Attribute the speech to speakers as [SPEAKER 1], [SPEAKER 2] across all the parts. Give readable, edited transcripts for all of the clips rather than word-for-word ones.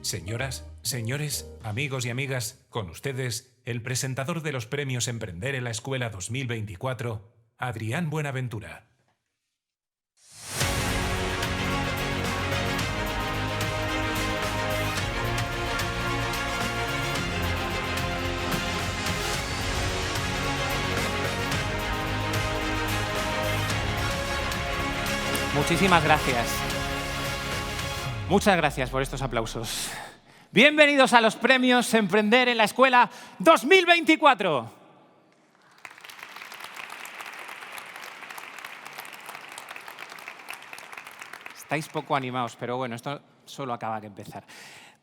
[SPEAKER 1] Señoras, señores, amigos y amigas, con ustedes, el presentador de los premios Emprender en la Escuela 2024, Adrián Buenaventura.
[SPEAKER 2] Muchísimas gracias. Muchas gracias por estos aplausos. Bienvenidos a los premios Emprender en la Escuela 2024. Estáis poco animados, pero bueno, esto solo acaba de empezar.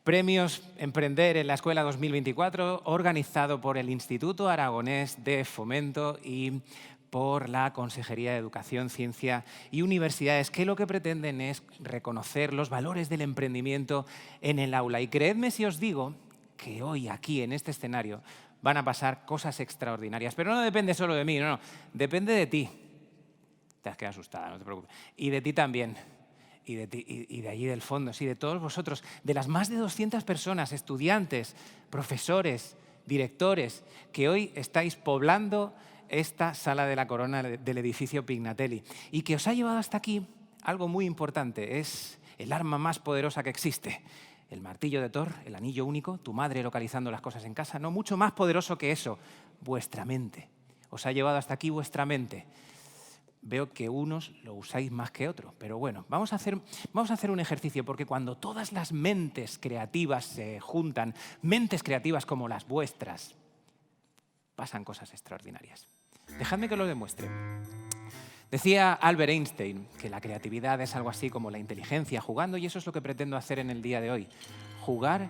[SPEAKER 2] Premios Emprender en la Escuela 2024, organizado por el Instituto Aragonés de Fomento y por la Consejería de Educación, Ciencia y Universidades, que lo que pretenden es reconocer los valores del emprendimiento en el aula. Y creedme si os digo que hoy aquí, en este escenario, van a pasar cosas extraordinarias. Pero no depende solo de mí, no, depende de ti. Te has quedado asustada, no te preocupes. Y de ti también. Y de ti, y de allí del fondo, sí, de todos vosotros, de las más de 200 personas, estudiantes, profesores, directores, que hoy estáis poblando esta sala de la Corona del edificio Pignatelli y que os ha llevado hasta aquí algo muy importante. Es el arma más poderosa que existe. El martillo de Thor, el anillo único, tu madre localizando las cosas en casa. No, mucho más poderoso que eso, vuestra mente. Os ha llevado hasta aquí vuestra mente. Veo que unos lo usáis más que otros, pero bueno, vamos a hacer un ejercicio, porque cuando todas las mentes creativas se juntan, mentes creativas como las vuestras, pasan cosas extraordinarias. Dejadme que lo demuestre. Decía Albert Einstein que la creatividad es algo así como la inteligencia jugando, y eso es lo que pretendo hacer en el día de hoy. Jugar,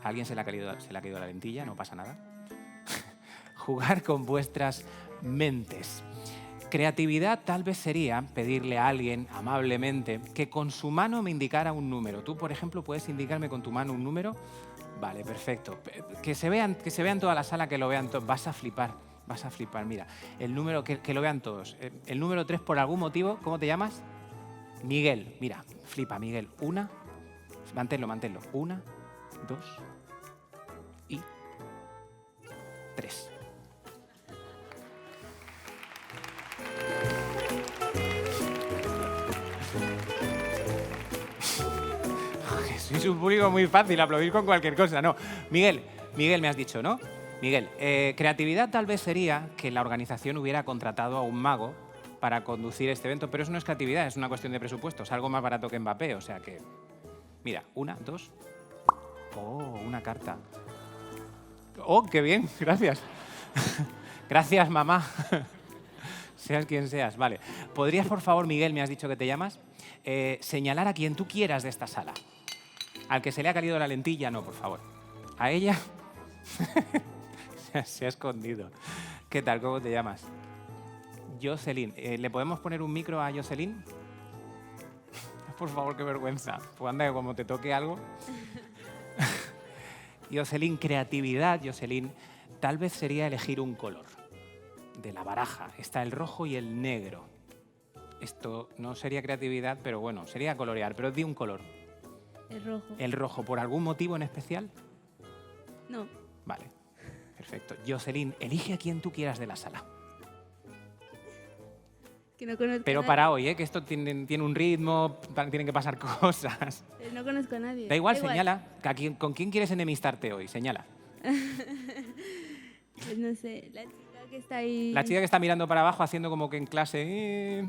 [SPEAKER 2] a alguien se le ha caído la lentilla, no pasa nada. Jugar con vuestras mentes. Creatividad tal vez sería pedirle a alguien amablemente que con su mano me indicara un número. Tú, por ejemplo, puedes indicarme con tu mano un número. Vale, perfecto. Que se vean toda la sala, que lo vean todos. Vas a flipar, mira. El número, que lo vean todos. El número 3, por algún motivo, ¿cómo te llamas? Miguel. Mira, flipa, Miguel. Manténlo. 1, 2 y 3. Sois un público muy fácil, aplaudir con cualquier cosa. No, Miguel me has dicho, ¿no? Miguel, creatividad tal vez sería que la organización hubiera contratado a un mago para conducir este evento, pero eso no es creatividad, es una cuestión de presupuesto, es algo más barato que Mbappé, o sea que... Mira, 1, 2... Oh, una carta. Oh, qué bien, gracias. Gracias, mamá. Seas quien seas, vale. ¿Podrías, por favor, Miguel, me has dicho que te llamas, señalar a quien tú quieras de esta sala? Al que se le ha caído la lentilla, no, por favor. A ella se ha escondido. ¿Qué tal? ¿Cómo te llamas? Jocelyn. ¿Le podemos poner un micro a Jocelyn? Por favor, qué vergüenza. Pues anda, que como te toque algo. Jocelyn, creatividad, Jocelyn, tal vez sería elegir un color de la baraja. Está el rojo y el negro. Esto no sería creatividad, pero bueno, sería colorear. Pero di un color.
[SPEAKER 3] El rojo.
[SPEAKER 2] ¿El rojo por algún motivo en especial?
[SPEAKER 3] No.
[SPEAKER 2] Vale, perfecto. Jocelyn, elige a quien tú quieras de la sala.
[SPEAKER 3] Que no conozco
[SPEAKER 2] Pero
[SPEAKER 3] a nadie.
[SPEAKER 2] para hoy, que esto tiene un ritmo, tienen que pasar cosas.
[SPEAKER 3] No conozco a nadie.
[SPEAKER 2] Da igual, señala. ¿Con quién quieres enemistarte hoy? Señala.
[SPEAKER 3] Pues no sé, la chica que está ahí...
[SPEAKER 2] La chica que está mirando para abajo haciendo como que en clase...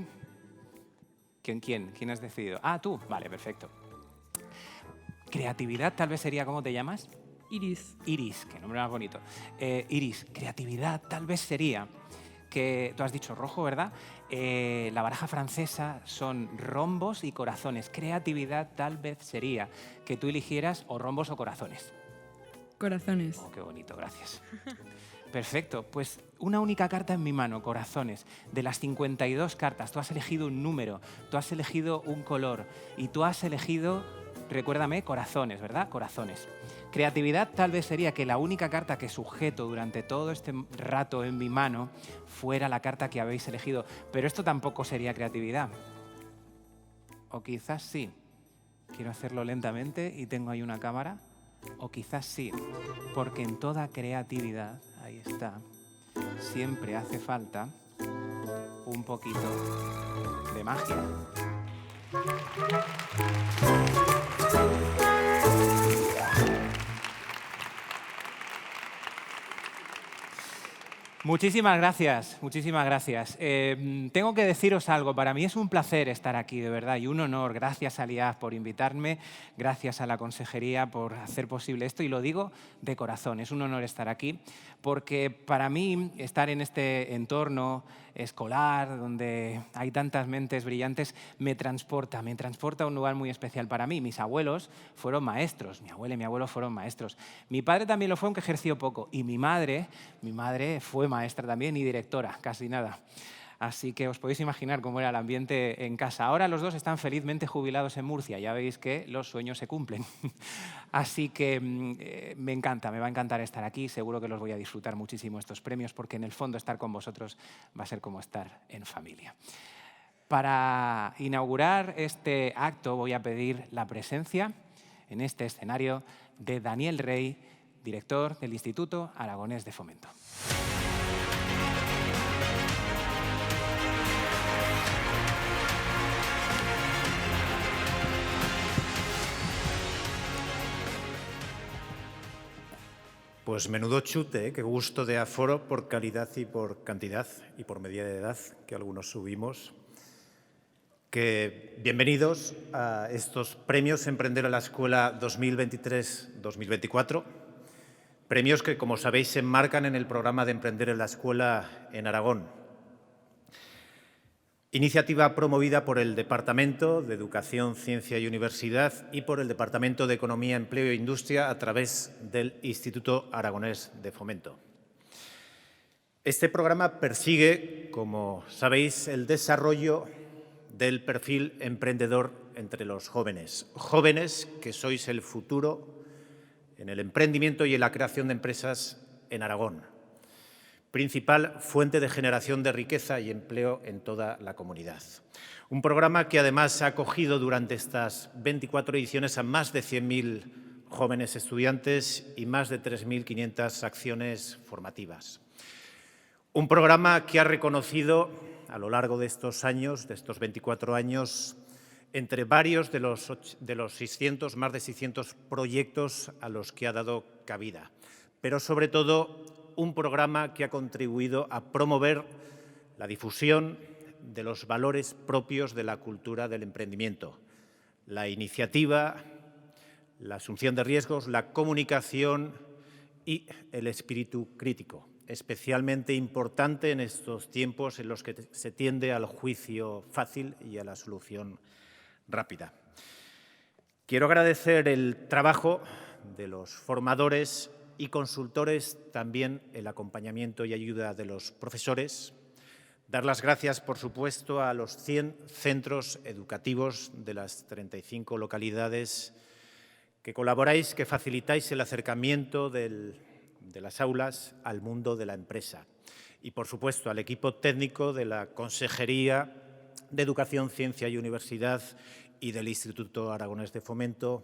[SPEAKER 2] ¿Quién? ¿Quién has decidido? Ah, tú. Vale, perfecto. Creatividad tal vez sería, ¿cómo te llamas?
[SPEAKER 3] Iris.
[SPEAKER 2] Iris, qué nombre más bonito. Iris, creatividad tal vez sería que, tú has dicho rojo, ¿verdad? La baraja francesa son rombos y corazones. Creatividad tal vez sería que tú eligieras o rombos o corazones.
[SPEAKER 4] Corazones.
[SPEAKER 2] Oh, qué bonito, gracias. Perfecto, pues una única carta en mi mano, corazones. De las 52 cartas, tú has elegido un número, tú has elegido un color y tú has elegido, recuérdame, corazones, ¿verdad? Corazones. Creatividad tal vez sería que la única carta que sujeto durante todo este rato en mi mano fuera la carta que habéis elegido. Pero esto tampoco sería creatividad. O quizás sí. quiero hacerlo lentamente y tengo ahí una cámara. O quizás sí, porque en toda creatividad, ahí está, siempre hace falta un poquito de magia. Muchísimas gracias, muchísimas gracias. Tengo que deciros algo, para mí es un placer estar aquí, de verdad, y un honor. Gracias a LIAF por invitarme, gracias a la consejería por hacer posible esto, y lo digo de corazón, es un honor estar aquí, porque para mí estar en este entorno escolar, donde hay tantas mentes brillantes, me transporta a un lugar muy especial para mí. Mis abuelos fueron maestros, mi abuela y mi abuelo fueron maestros. Mi padre también lo fue, aunque ejerció poco, y mi madre fue maestra también y directora, casi nada. Así que os podéis imaginar cómo era el ambiente en casa. Ahora los dos están felizmente jubilados en Murcia, ya veis que los sueños se cumplen. Así que me encanta, me va a encantar estar aquí, seguro que los voy a disfrutar muchísimo estos premios, porque en el fondo estar con vosotros va a ser como estar en familia. Para inaugurar este acto voy a pedir la presencia en este escenario de Daniel Rey, director del Instituto Aragonés de Fomento.
[SPEAKER 5] Pues menudo chute, ¿eh? Qué gusto de aforo por calidad y por cantidad y por medida de edad que algunos subimos. Que bienvenidos a estos premios Emprender en la Escuela 2023-2024. Premios que, como sabéis, se enmarcan en el programa de Emprender en la Escuela en Aragón. Iniciativa promovida por el Departamento de Educación, Ciencia y Universidad y por el Departamento de Economía, Empleo e Industria a través del Instituto Aragonés de Fomento. Este programa persigue, como sabéis, el desarrollo del perfil emprendedor entre los jóvenes. Jóvenes que sois el futuro en el emprendimiento y en la creación de empresas en Aragón. Principal fuente de generación de riqueza y empleo en toda la comunidad. Un programa que además ha acogido durante estas 24 ediciones a más de 100.000 jóvenes estudiantes y más de 3.500 acciones formativas. Un programa que ha reconocido a lo largo de estos años, de estos 24 años, entre varios de los más de 600 proyectos a los que ha dado cabida, pero sobre todo un programa que ha contribuido a promover la difusión de los valores propios de la cultura del emprendimiento, la iniciativa, la asunción de riesgos, la comunicación y el espíritu crítico, especialmente importante en estos tiempos en los que se tiende al juicio fácil y a la solución rápida. Quiero agradecer el trabajo de los formadores y consultores, también el acompañamiento y ayuda de los profesores. Dar las gracias, por supuesto, a los 100 centros educativos de las 35 localidades que colaboráis, que facilitáis el acercamiento de las aulas al mundo de la empresa. Y, por supuesto, al equipo técnico de la Consejería de Educación, Ciencia y Universidad y del Instituto Aragonés de Fomento,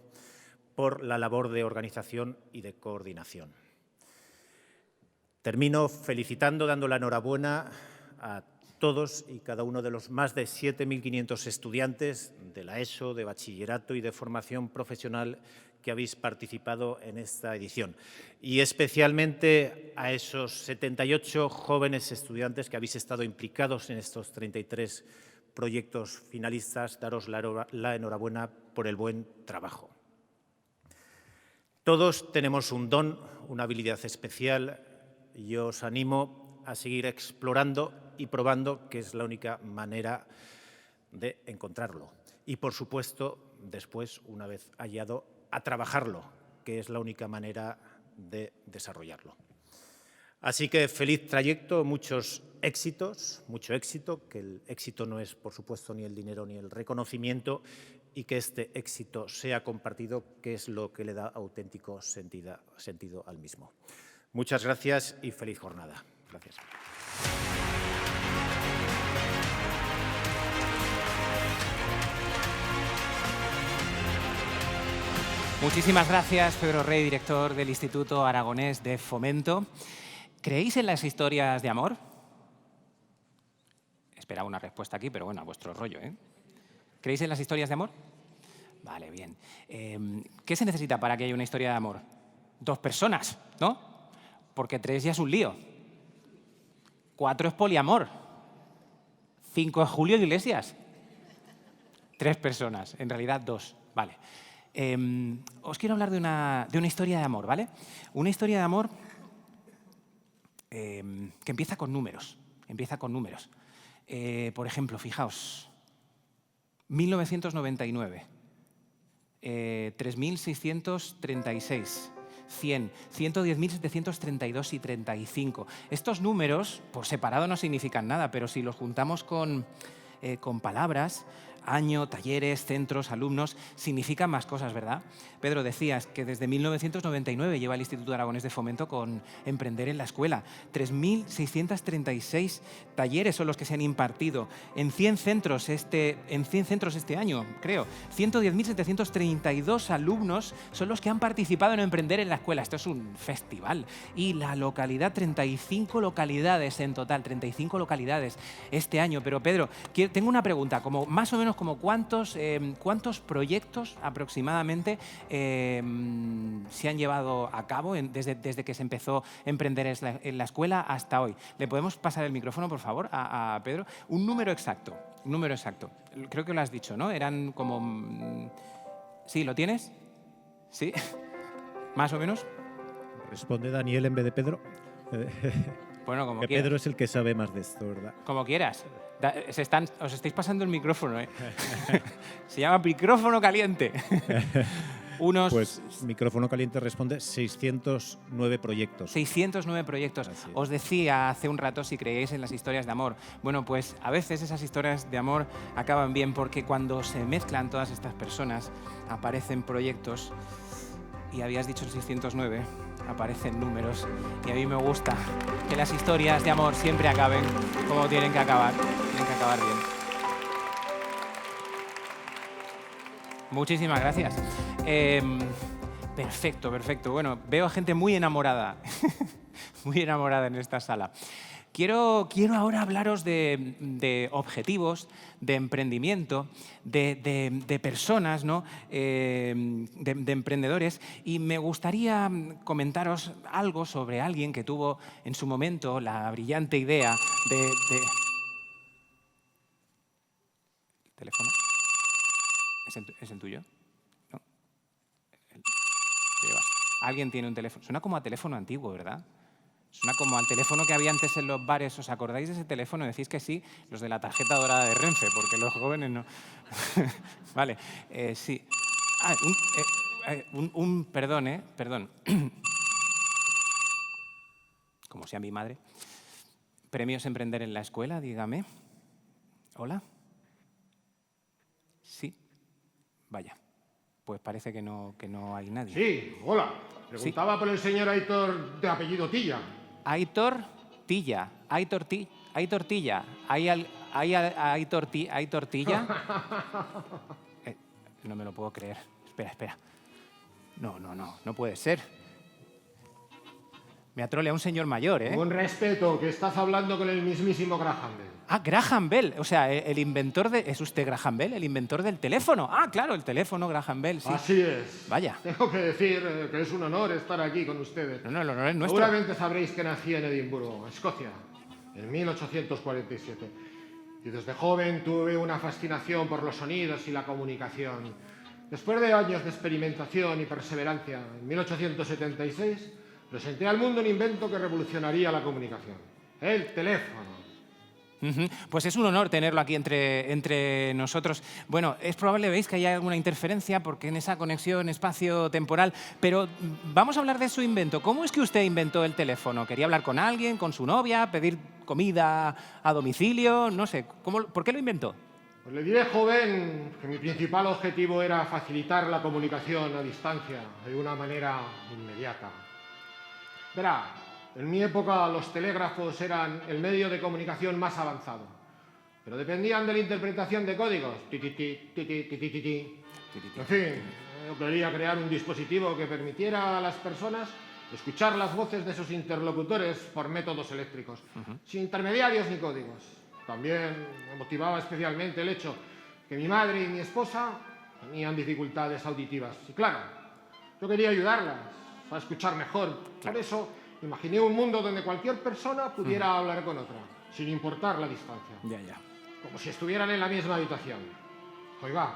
[SPEAKER 5] por la labor de organización y de coordinación. Termino felicitando, dando la enhorabuena a todos y cada uno de los más de 7.500 estudiantes de la ESO, de bachillerato y de formación profesional que habéis participado en esta edición. Y especialmente a esos 78 jóvenes estudiantes que habéis estado implicados en estos 33 proyectos finalistas. Daros la enhorabuena por el buen trabajo. Todos tenemos un don, una habilidad especial, y yo os animo a seguir explorando y probando, que es la única manera de encontrarlo. Y, por supuesto, después, una vez hallado, a trabajarlo, que es la única manera de desarrollarlo. Así que feliz trayecto, muchos éxitos, mucho éxito, que el éxito no es, por supuesto, ni el dinero ni el reconocimiento, y que este éxito sea compartido, que es lo que le da auténtico sentido al mismo. Muchas gracias y feliz jornada. Gracias.
[SPEAKER 2] Muchísimas gracias, Pedro Rey, director del Instituto Aragonés de Fomento. ¿Creéis en las historias de amor? Esperaba una respuesta aquí, pero bueno, a vuestro rollo, ¿eh? ¿Creéis en las historias de amor? Vale, bien. ¿Qué se necesita para que haya una historia de amor? 2 personas, ¿no? Porque 3 ya es un lío. 4 es poliamor. 5 es Julio Iglesias. 3 personas, en realidad 2. Vale. Os quiero hablar de una historia de amor, ¿vale? Una historia de amor que empieza con números. Por ejemplo, fijaos, 1999, 3.636, 100, 110.732 y 35. Estos números, por separado, no significan nada, pero si los juntamos con palabras, año, talleres, centros, alumnos, significan más cosas, ¿verdad? Pedro, decías que desde 1999 lleva el Instituto Aragonés de Fomento con Emprender en la Escuela. 3.636 talleres son los que se han impartido en 100 centros este año, creo. 110.732 alumnos son los que han participado en Emprender en la Escuela. Esto es un festival. Y la localidad, 35 localidades en total, 35 localidades este año. Pero, Pedro, tengo una pregunta, como más o menos como cuántos proyectos aproximadamente se han llevado a cabo desde que se empezó a Emprender en la Escuela hasta hoy. ¿Le podemos pasar el micrófono, por favor, a Pedro? Un número exacto. Creo que lo has dicho, ¿no? Eran como... ¿Sí, lo tienes? ¿Sí? ¿Más o menos?
[SPEAKER 5] Responde Daniel en vez de Pedro.
[SPEAKER 2] Bueno, como
[SPEAKER 5] que
[SPEAKER 2] quieras.
[SPEAKER 5] Pedro es el que sabe más de esto, ¿verdad?
[SPEAKER 2] Como quieras. Os estáis pasando el micrófono, ¿eh? Se llama micrófono caliente.
[SPEAKER 5] Pues micrófono caliente responde 609 proyectos.
[SPEAKER 2] 609 proyectos. Os decía hace un rato si creéis en las historias de amor. Bueno, pues a veces esas historias de amor acaban bien porque cuando se mezclan todas estas personas aparecen proyectos y habías dicho 609, aparecen números y a mí me gusta que las historias de amor siempre acaben como tienen que acabar bien. Muchísimas gracias. Perfecto. Bueno, veo a gente muy enamorada, muy enamorada en esta sala. Quiero ahora hablaros de objetivos, de emprendimiento, de personas, ¿no? de emprendedores, y me gustaría comentaros algo sobre alguien que tuvo en su momento la brillante idea de... ¿El teléfono? ¿Es el tuyo? ¿No? Alguien tiene un teléfono. Suena como a teléfono antiguo, ¿verdad? Suena como al teléfono que había antes en los bares. ¿Os acordáis de ese teléfono? Decís que sí, los de la tarjeta dorada de Renfe, porque los jóvenes no. Vale, sí. Perdón. Como sea mi madre. ¿Premios Emprender en la Escuela? Dígame. ¿Hola? Sí. Vaya. Pues parece que no hay nadie.
[SPEAKER 6] Sí, hola. Preguntaba por el señor Aitor de apellido Tilla.
[SPEAKER 2] Aitor Tilla. ¿Hay tortilla? ¿Hay tortilla? No me lo puedo creer. Espera. No puede ser. Me atrolea un señor mayor, ¿eh?
[SPEAKER 6] Con respeto, que estás hablando con el mismísimo Graham Bell.
[SPEAKER 2] Ah, Graham Bell. O sea, el inventor de... ¿Es usted Graham Bell? El inventor del teléfono. Ah, claro, el teléfono Graham Bell, sí.
[SPEAKER 6] Así es.
[SPEAKER 2] Vaya.
[SPEAKER 6] Tengo que decir que es un honor estar aquí con ustedes.
[SPEAKER 2] No, el honor es nuestro.
[SPEAKER 6] Seguramente sabréis que nací en Edimburgo, Escocia, en 1847. Y desde joven tuve una fascinación por los sonidos y la comunicación. Después de años de experimentación y perseverancia, en 1876 presenté al mundo un invento que revolucionaría la comunicación: el teléfono.
[SPEAKER 2] Pues es un honor tenerlo aquí entre nosotros. Bueno, es probable, veis, que haya alguna interferencia porque en esa conexión espacio-temporal, pero vamos a hablar de su invento. ¿Cómo es que usted inventó el teléfono? ¿Quería hablar con alguien, con su novia, pedir comida a domicilio? No sé, ¿por qué lo inventó?
[SPEAKER 6] Pues le diré, joven, que mi principal objetivo era facilitar la comunicación a distancia de una manera inmediata. Verá, en mi época los telégrafos eran el medio de comunicación más avanzado, pero dependían de la interpretación de códigos. En fin, Yo quería crear un dispositivo que permitiera a las personas escuchar las voces de sus interlocutores por métodos eléctricos, sin intermediarios ni códigos. También me motivaba especialmente el hecho que mi madre y mi esposa tenían dificultades auditivas. Y claro, yo quería ayudarlas a escuchar mejor. Por eso imaginé un mundo donde cualquier persona pudiera hablar con otra, sin importar la distancia.
[SPEAKER 2] Ya.
[SPEAKER 6] Como si estuvieran en la misma habitación. Oiga,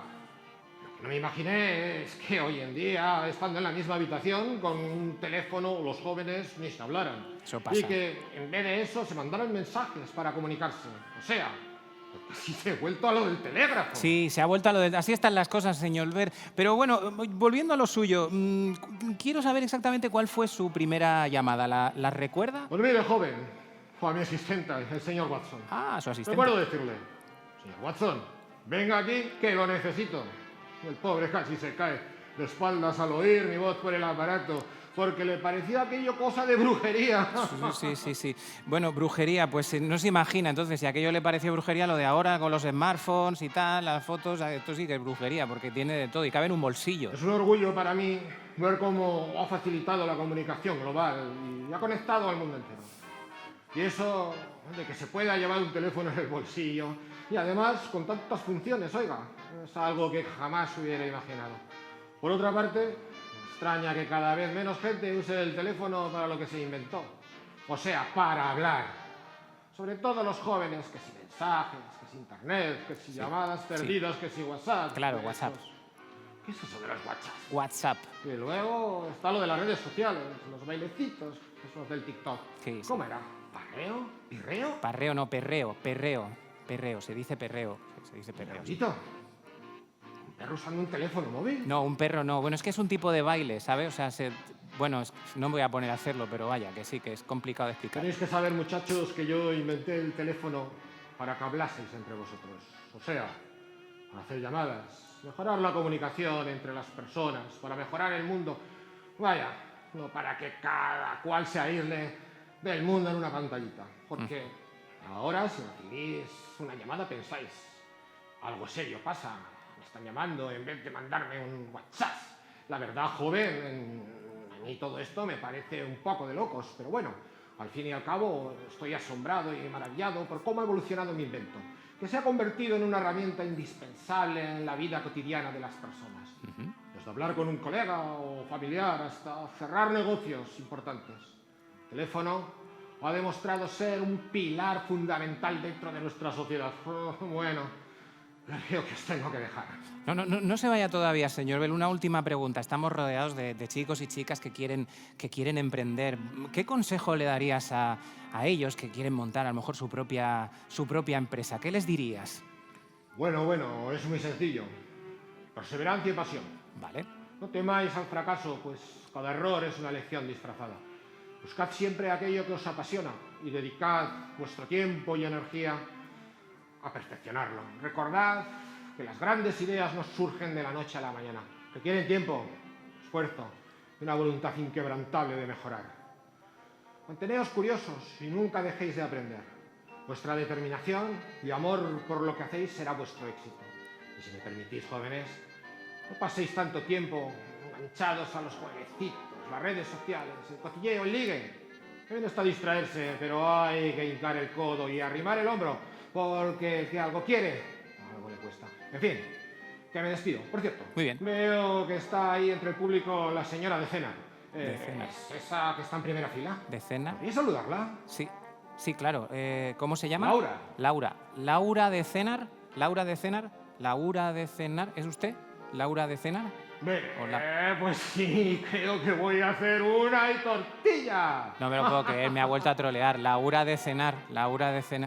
[SPEAKER 6] lo que no me imaginé es que hoy en día, estando en la misma habitación, con un teléfono, los jóvenes ni se hablaran.
[SPEAKER 2] Eso pasa.
[SPEAKER 6] Y que en vez de eso se mandaran mensajes para comunicarse. O sea, casi se ha vuelto a lo del telégrafo.
[SPEAKER 2] Sí, se ha vuelto a lo de... Así están las cosas, señor Ver. Pero bueno, volviendo a lo suyo, quiero saber exactamente cuál fue su primera llamada. ¿La recuerda?
[SPEAKER 6] Pues mire, joven, fue a mi asistente, el señor Watson.
[SPEAKER 2] Ah, su asistente.
[SPEAKER 6] Recuerdo decirle, señor Watson, venga aquí que lo necesito. El pobre casi se cae de espaldas al oír mi voz por el aparato, porque le parecía aquello cosa de brujería.
[SPEAKER 2] Sí. Bueno, brujería, pues no se imagina. Entonces, si aquello le pareció brujería, lo de ahora con los smartphones y tal, las fotos, esto sí que es brujería, porque tiene de todo y cabe en un bolsillo.
[SPEAKER 6] Es un orgullo para mí ver cómo ha facilitado la comunicación global y ha conectado al mundo entero. Y eso de que se pueda llevar un teléfono en el bolsillo y además con tantas funciones, oiga, es algo que jamás hubiera imaginado. Por otra parte, me extraña que cada vez menos gente use el teléfono para lo que se inventó. O sea, para hablar. Sobre todo los jóvenes, que si mensajes, que si internet, que si llamadas perdidas, que si WhatsApp.
[SPEAKER 2] Claro, WhatsApp.
[SPEAKER 6] ¿Qué es eso de los WhatsApp?
[SPEAKER 2] WhatsApp.
[SPEAKER 6] Y luego está lo de las redes sociales, los bailecitos, esos del TikTok.
[SPEAKER 2] Sí.
[SPEAKER 6] ¿Cómo era? ¿Parreo? ¿Pirreo?
[SPEAKER 2] Parreo no, perreo. Perreo, se dice perreo. Se dice perreo.
[SPEAKER 6] Diablito, ¿un perro usando un teléfono móvil?
[SPEAKER 2] No, un perro no. Bueno, es que es un tipo de baile, ¿sabes? O sea, bueno, no me voy a poner a hacerlo, pero vaya, que sí, que es complicado de explicar.
[SPEAKER 6] Tenéis que saber, muchachos, que yo inventé el teléfono para que hablaseis entre vosotros. O sea, para hacer llamadas, mejorar la comunicación entre las personas, para mejorar el mundo. Vaya, no para que cada cual se aísle del mundo en una pantallita. Porque ahora, si recibís una llamada, pensáis, algo serio pasa, me están llamando en vez de mandarme un WhatsApp. La verdad, joven, a mí todo esto me parece un poco de locos, pero bueno, al fin y al cabo estoy asombrado y maravillado por cómo ha evolucionado mi invento, que se ha convertido en una herramienta indispensable en la vida cotidiana de las personas. Desde hablar con un colega o familiar hasta cerrar negocios importantes. El teléfono ha demostrado ser un pilar fundamental dentro de nuestra sociedad. Bueno, creo que os tengo que dejar.
[SPEAKER 2] No se vaya todavía, señor Bell. Una última pregunta. Estamos rodeados de chicos y chicas que quieren emprender. ¿Qué consejo le darías a ellos que quieren montar a lo mejor su propia empresa? ¿Qué les dirías?
[SPEAKER 6] Bueno, es muy sencillo. Perseverancia y pasión.
[SPEAKER 2] Vale.
[SPEAKER 6] No temáis al fracaso, pues cada error es una lección disfrazada. Buscad siempre aquello que os apasiona y dedicad vuestro tiempo y energía a perfeccionarlo. Recordad que las grandes ideas no surgen de la noche a la mañana. Requieren tiempo, esfuerzo y una voluntad inquebrantable de mejorar. Manteneos curiosos y nunca dejéis de aprender. Vuestra determinación y amor por lo que hacéis será vuestro éxito. Y si me permitís, jóvenes, no paséis tanto tiempo enganchados a los jueguecitos, las redes sociales, el cotilleo, el ligue. Bien está distraerse, pero hay que hincar el codo y arrimar el hombro, porque el que algo quiere, algo le cuesta. En fin, que me despido. Por cierto,
[SPEAKER 2] muy bien.
[SPEAKER 6] Veo que está ahí entre el público la señora de Cenar.
[SPEAKER 2] De Cenar.
[SPEAKER 6] ¿Es esa que está en primera fila?
[SPEAKER 2] ¿De Cenar?
[SPEAKER 6] ¿Podríais saludarla?
[SPEAKER 2] Sí, claro. ¿Cómo se llama?
[SPEAKER 6] Laura.
[SPEAKER 2] Laura de Cenar. Laura de Cenar. Laura de Cenar. ¿Es usted? Laura de Cenar.
[SPEAKER 6] Pues sí, creo que voy a hacer una y tortilla.
[SPEAKER 2] No me lo puedo creer, me ha vuelto a trolear. Laura de Cenar.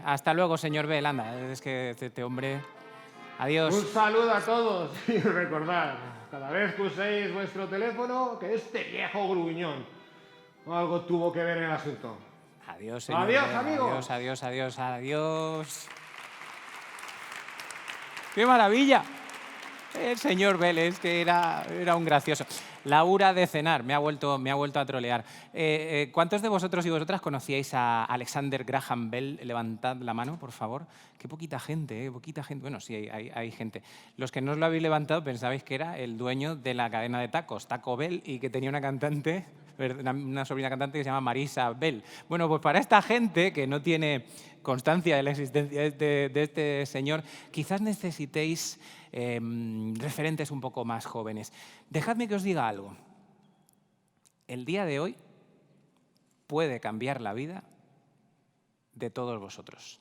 [SPEAKER 2] Hasta luego, señor Bell. Anda, es que este hombre... Adiós.
[SPEAKER 6] Un saludo a todos y recordad, cada vez que uséis vuestro teléfono, que este viejo gruñón algo tuvo que ver en el asunto.
[SPEAKER 2] Adiós, señor
[SPEAKER 6] Adiós,
[SPEAKER 2] Bell.
[SPEAKER 6] amigos.
[SPEAKER 2] Adiós. ¡Qué maravilla! El señor Bell, es que era un gracioso. La hora de cenar, me ha vuelto a trolear. ¿Cuántos de vosotros y vosotras conocíais a Alexander Graham Bell? Levantad la mano, por favor. Qué poquita gente, poquita gente. Bueno, sí, hay gente. Los que no os lo habéis levantado pensabais que era el dueño de la cadena de tacos, Taco Bell, y que tenía una cantante, una sobrina cantante que se llama Marisa Bell. Bueno, pues para esta gente que no tiene constancia de la existencia de este señor, quizás necesitéis referentes un poco más jóvenes. Dejadme que os diga algo. El día de hoy puede cambiar la vida de todos vosotros.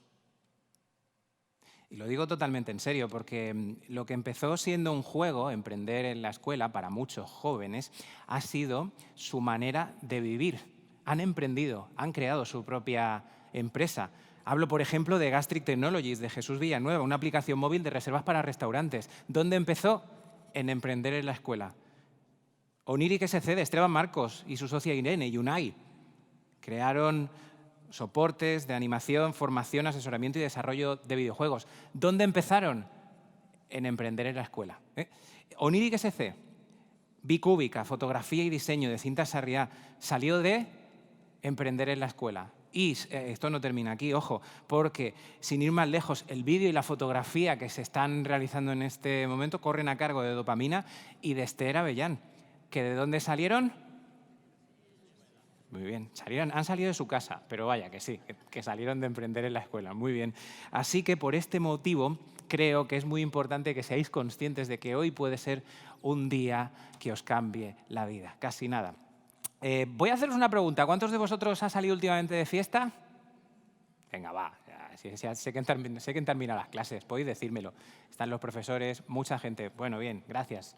[SPEAKER 2] Y lo digo totalmente en serio, porque lo que empezó siendo un juego, emprender en la escuela, para muchos jóvenes, ha sido su manera de vivir. Han emprendido, han creado su propia empresa. Hablo, por ejemplo, de Gastric Technologies, de Jesús Villanueva, una aplicación móvil de reservas para restaurantes. ¿Dónde empezó? En emprender en la escuela. Oniric SC, de Esteban Marcos y su socia Irene, Unai, crearon soportes de animación, formación, asesoramiento y desarrollo de videojuegos. ¿Dónde empezaron? En emprender en la escuela. Oniric SC, Bicúbica, fotografía y diseño de Cinta Sarriá, salió de emprender en la escuela. Y esto no termina aquí, ojo, porque sin ir más lejos, el vídeo y la fotografía que se están realizando en este momento corren a cargo de Dopamina y de Esther Avellán. ¿Que de dónde salieron? Muy bien, han salido de su casa, pero vaya que sí, que salieron de emprender en la escuela, muy bien. Así que por este motivo creo que es muy importante que seáis conscientes de que hoy puede ser un día que os cambie la vida, casi nada. Voy a haceros una pregunta. ¿Cuántos de vosotros ha salido últimamente de fiesta? Venga, va. Sé que han terminado las clases, podéis decírmelo. Están los profesores, mucha gente. Bueno, bien, gracias.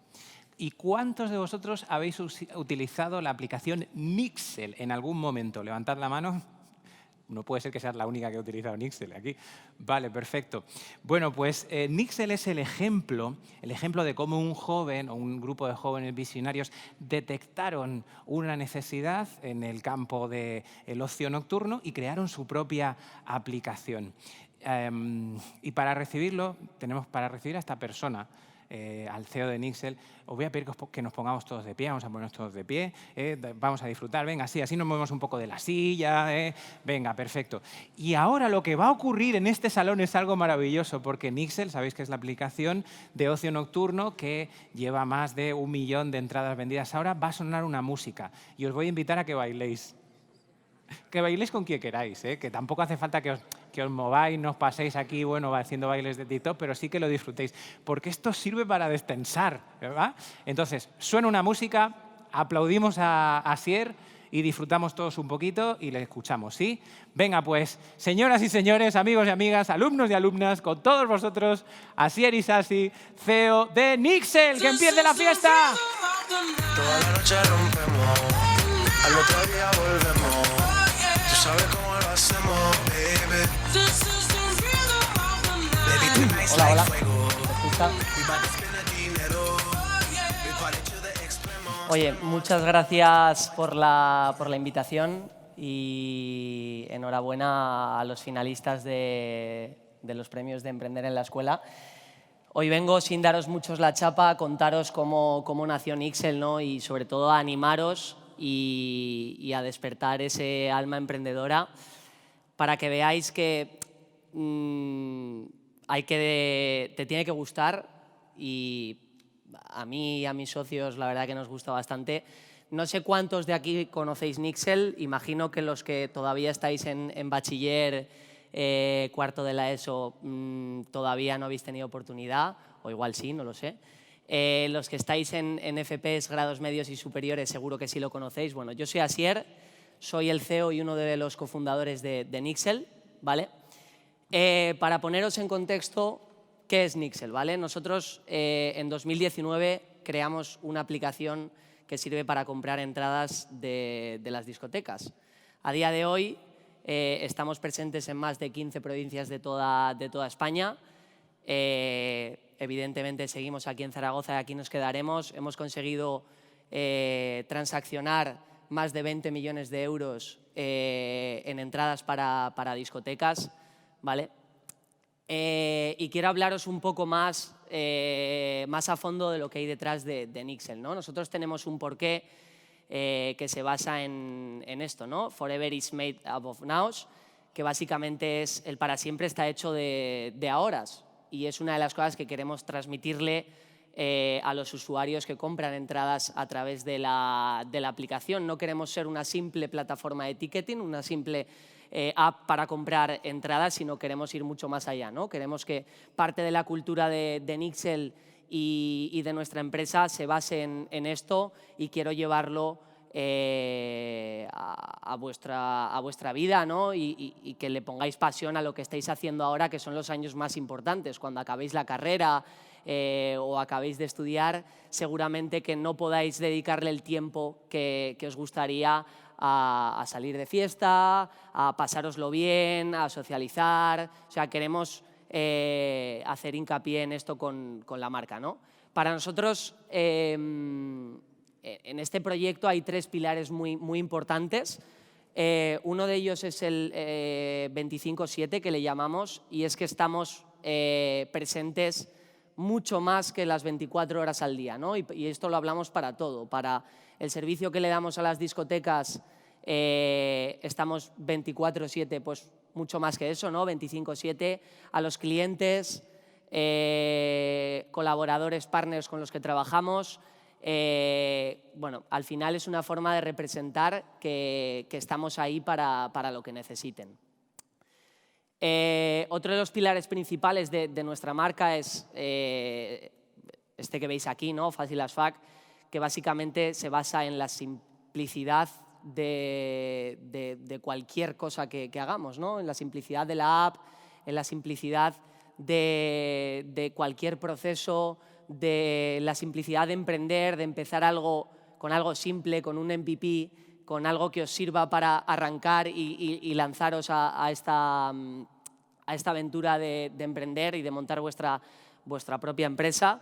[SPEAKER 2] ¿Y cuántos de vosotros habéis utilizado la aplicación Nixel en algún momento? Levantad la mano. No puede ser que seas la única que ha utilizado Nixel aquí. Vale, perfecto. Bueno, pues Nixel es el ejemplo de cómo un joven o un grupo de jóvenes visionarios detectaron una necesidad en el campo del ocio nocturno y crearon su propia aplicación. Y para recibir a esta persona, al CEO de Nixel, os voy a pedir que nos pongamos todos de pie, vamos a ponernos todos de pie, vamos a disfrutar, venga, así nos movemos un poco de la silla, venga, perfecto. Y ahora lo que va a ocurrir en este salón es algo maravilloso, porque Nixel, sabéis que es la aplicación de ocio nocturno que lleva más de 1 millón de entradas vendidas ahora, va a sonar una música y os voy a invitar a que bailéis. Que bailéis con quien queráis, que tampoco hace falta que os mováis, no os paséis aquí, bueno, haciendo bailes de TikTok, pero sí que lo disfrutéis, porque esto sirve para destensar, ¿verdad? Entonces, suena una música, aplaudimos a Asier y disfrutamos todos un poquito y le escuchamos, ¿sí? Venga, pues, señoras y señores, amigos y amigas, alumnos y alumnas, con todos vosotros, Asier Isasi, CEO de Nixel, ¡que empiece la fiesta!
[SPEAKER 7] Toda la noche rompemos, al otro día volvemos. Tú sabes cómo lo hacemos, baby.
[SPEAKER 8] Hola, hola. ¿Me escucha? Oye, muchas gracias por la invitación y enhorabuena a los finalistas de los premios de Emprender en la Escuela. Hoy vengo, sin daros muchos la chapa, a contaros cómo nació Nixel, ¿no? Y sobre todo a animaros y a despertar ese alma emprendedora para que veáis que te tiene que gustar, y a mí y a mis socios la verdad que nos gusta bastante. No sé cuántos de aquí conocéis Nixel, imagino que los que todavía estáis en bachiller, cuarto de la ESO, todavía no habéis tenido oportunidad, o igual sí, no lo sé. Los que estáis en FPs, grados medios y superiores, seguro que sí lo conocéis. Bueno, yo soy Asier, soy el CEO y uno de los cofundadores de Nixel, ¿vale? Para poneros en contexto, ¿qué es Nixel? ¿Vale? Nosotros en 2019 creamos una aplicación que sirve para comprar entradas de las discotecas. A día de hoy estamos presentes en más de 15 provincias de toda España. Evidentemente seguimos aquí en Zaragoza y aquí nos quedaremos. Hemos conseguido transaccionar más de 20 millones de euros en entradas para discotecas, ¿vale? Y quiero hablaros un poco más más a fondo de lo que hay detrás de Nixel, ¿no? Nosotros tenemos un porqué que se basa en esto, ¿no? Forever is made up of nows, que básicamente es el para siempre está hecho de ahoras, y es una de las cosas que queremos transmitirle a los usuarios que compran entradas a través de la aplicación. No queremos ser una simple plataforma de ticketing, una simple app para comprar entradas, sino queremos ir mucho más allá, ¿no? Queremos que parte de la cultura de Nixel y de nuestra empresa se base en esto, y quiero llevarlo a vuestra vida, ¿no? Y que le pongáis pasión a lo que estáis haciendo ahora, que son los años más importantes. Cuando acabéis la carrera o acabéis de estudiar, seguramente que no podáis dedicarle el tiempo que os gustaría a salir de fiesta, a pasároslo bien, a socializar. O sea, queremos hacer hincapié en esto con la marca, ¿no? Para nosotros, en este proyecto hay 3 pilares muy importantes. Uno de ellos es el 25/7, que le llamamos, y es que estamos presentes mucho más que las 24 horas al día, ¿no? Y esto lo hablamos para todo. Para el servicio que le damos a las discotecas, estamos 24/7, pues mucho más que eso, ¿no? 25/7. A los clientes, colaboradores, partners con los que trabajamos, bueno, al final es una forma de representar que estamos ahí para lo que necesiten. Otro de los pilares principales de nuestra marca es este que veis aquí, ¿no? Fácil as fuck, que básicamente se basa en la simplicidad de cualquier cosa que hagamos, ¿no? En la simplicidad de la app, en la simplicidad de cualquier proceso, de la simplicidad de emprender, de empezar con algo simple, con un MVP, con algo que os sirva para arrancar y lanzaros a esta aventura de emprender y de montar vuestra propia empresa.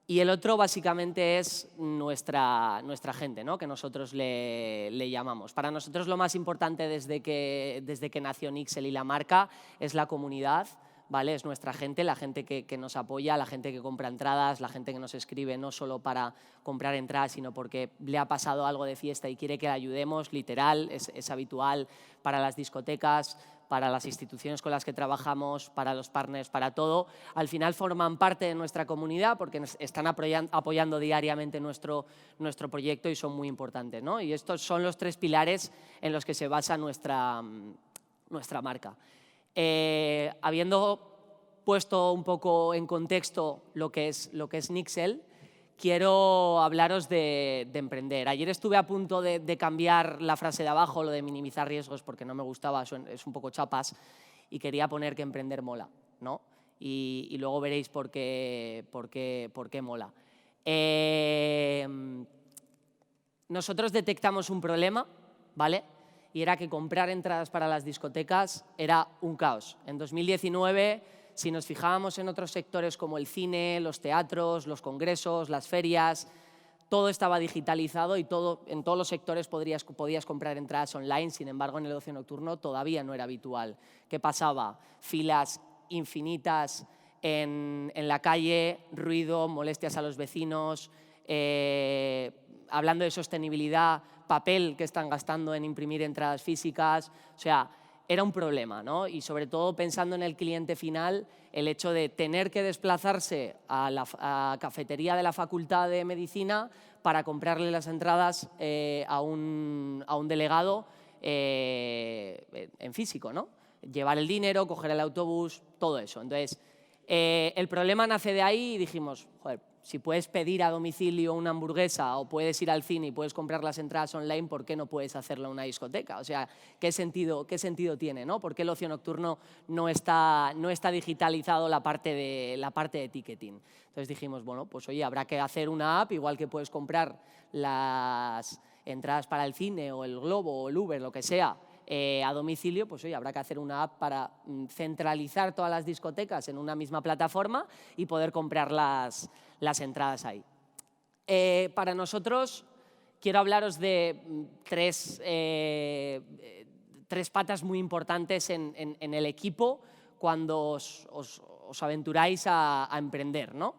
[SPEAKER 8] Y el otro básicamente es nuestra gente, ¿no? Que nosotros le llamamos. Para nosotros lo más importante desde que nació Nixel y la marca es la comunidad, ¿vale? Es nuestra gente, la gente que nos apoya, la gente que compra entradas, la gente que nos escribe no solo para comprar entradas, sino porque le ha pasado algo de fiesta y quiere que le ayudemos, literal, es habitual para las discotecas, para las instituciones con las que trabajamos, para los partners, para todo. Al final forman parte de nuestra comunidad porque nos están apoyando diariamente nuestro proyecto y son muy importantes, ¿no? Y estos son los 3 pilares en los que se basa nuestra marca. Habiendo puesto un poco en contexto lo que es Nixel, quiero hablaros de emprender. Ayer estuve a punto de cambiar la frase de abajo, lo de minimizar riesgos, porque no me gustaba, es un poco chapas, y quería poner que emprender mola, ¿no? Y luego veréis por qué mola. Nosotros detectamos un problema, ¿vale? Y era que comprar entradas para las discotecas era un caos. En 2019, si nos fijábamos en otros sectores como el cine, los teatros, los congresos, las ferias, todo estaba digitalizado y en todos los sectores podías comprar entradas online. Sin embargo, en el ocio nocturno todavía no era habitual. ¿Qué pasaba? Filas infinitas en la calle, ruido, molestias a los vecinos, hablando de sostenibilidad, papel que están gastando en imprimir entradas físicas. O sea, era un problema, ¿no? Y sobre todo pensando en el cliente final, el hecho de tener que desplazarse a la cafetería de la Facultad de Medicina para comprarle las entradas a un delegado en físico, ¿no? Llevar el dinero, coger el autobús, todo eso. Entonces, el problema nace de ahí y dijimos, joder, si puedes pedir a domicilio una hamburguesa o puedes ir al cine y puedes comprar las entradas online, ¿por qué no puedes hacerlo en una discoteca? O sea, ¿qué sentido tiene, ¿no? ¿Por qué el ocio nocturno no está digitalizado la parte de ticketing? Entonces dijimos, bueno, pues oye, habrá que hacer una app, igual que puedes comprar las entradas para el cine o el Globo o el Uber, lo que sea, a domicilio, pues oye, habrá que hacer una app para centralizar todas las discotecas en una misma plataforma y poder comprar las entradas ahí. Para nosotros, quiero hablaros de tres patas muy importantes en el equipo cuando os os aventuráis a emprender, ¿no?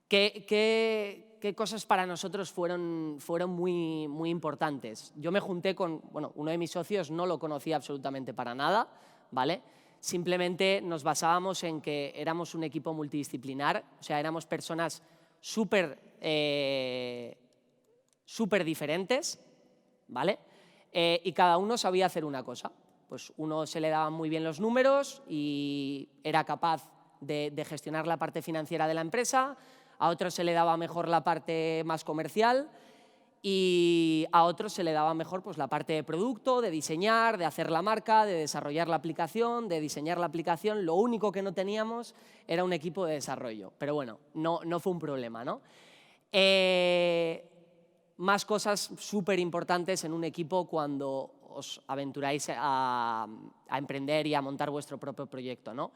[SPEAKER 8] ¿Qué cosas para nosotros fueron muy importantes? Yo me junté con, bueno, uno de mis socios, no lo conocía absolutamente para nada, ¿vale? Simplemente nos basábamos en que éramos un equipo multidisciplinar, o sea, éramos personas súper diferentes, ¿vale? Y cada uno sabía hacer una cosa. Pues uno se le daban muy bien los números y era capaz de gestionar la parte financiera de la empresa, a otro se le daba mejor la parte más comercial y a otros se le daba mejor pues, la parte de producto, de diseñar, de hacer la marca, de desarrollar la aplicación, de diseñar la aplicación. Lo único que no teníamos era un equipo de desarrollo, pero bueno, no fue un problema, ¿no? Más cosas súper importantes en un equipo cuando os aventuráis a emprender y a montar vuestro propio proyecto, ¿no?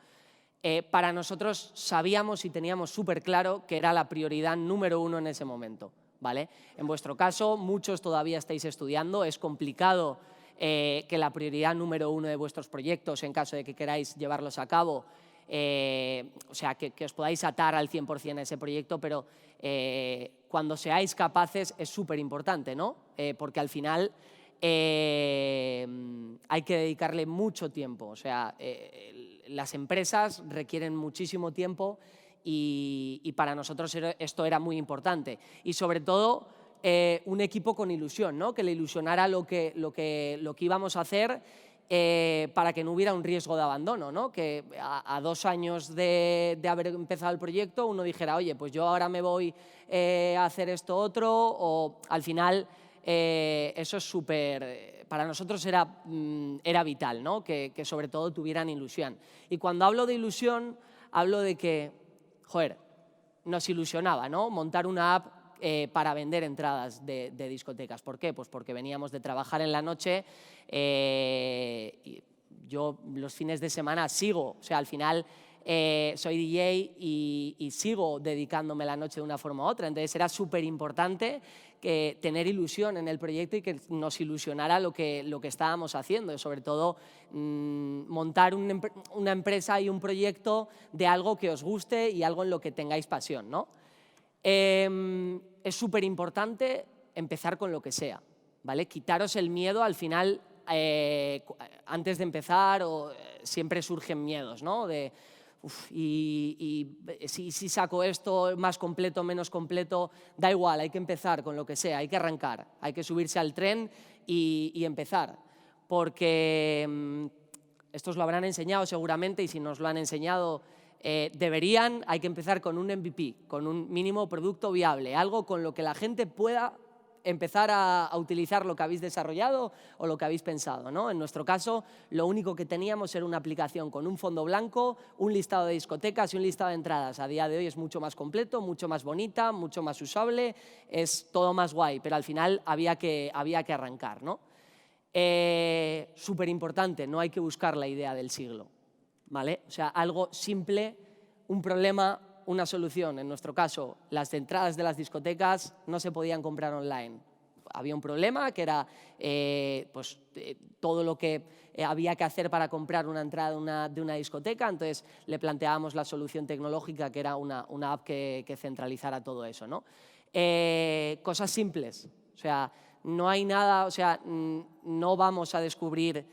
[SPEAKER 8] Para nosotros sabíamos y teníamos súper claro que era la prioridad número 1 en ese momento, ¿vale? En vuestro caso, muchos todavía estáis estudiando, es complicado que la prioridad número 1 de vuestros proyectos, en caso de que queráis llevarlos a cabo, o sea, que os podáis atar al 100% a ese proyecto, pero cuando seáis capaces es súper importante, ¿no? Porque al final hay que dedicarle mucho tiempo, o sea, las empresas requieren muchísimo tiempo y para nosotros esto era muy importante. Y sobre todo, un equipo con ilusión, ¿no? Que le ilusionara lo que íbamos a hacer para que no hubiera un riesgo de abandono, ¿no? Que a 2 años de haber empezado el proyecto uno dijera, oye, pues yo ahora me voy a hacer esto otro, o al final eso es súper, para nosotros era vital, ¿no? Que sobre todo tuvieran ilusión. Y cuando hablo de ilusión, hablo de que, joder, nos ilusionaba, ¿no? Montar una app para vender entradas de discotecas. ¿Por qué? Pues porque veníamos de trabajar en la noche y yo los fines de semana sigo, o sea, al final soy DJ y sigo dedicándome la noche de una forma u otra, entonces era súper importante tener ilusión en el proyecto y que nos ilusionara lo que estábamos haciendo, y sobre todo montar una empresa y un proyecto de algo que os guste y algo en lo que tengáis pasión, ¿no? Es súper importante empezar con lo que sea, ¿vale? Quitaros el miedo al final, antes de empezar, siempre surgen miedos, ¿no? De, si saco esto más completo, menos completo, da igual, hay que empezar con lo que sea, hay que arrancar, hay que subirse al tren y empezar, porque estos lo habrán enseñado seguramente y si nos lo han enseñado hay que empezar con un MVP, con un mínimo producto viable, algo con lo que la gente pueda empezar a utilizar lo que habéis desarrollado o lo que habéis pensado, ¿no? En nuestro caso, lo único que teníamos era una aplicación con un fondo blanco, un listado de discotecas y un listado de entradas. A día de hoy es mucho más completo, mucho más bonita, mucho más usable, es todo más guay, pero al final había que arrancar, ¿no? Súper importante, no hay que buscar la idea del siglo, ¿vale? O sea, algo simple, un problema, una solución. En nuestro caso, las entradas de las discotecas no se podían comprar online. Había un problema que era todo lo que había que hacer para comprar una entrada de una discoteca, entonces le planteábamos la solución tecnológica que era una app que centralizara todo eso, ¿no? Cosas simples, o sea, no hay nada, o sea, no vamos a descubrir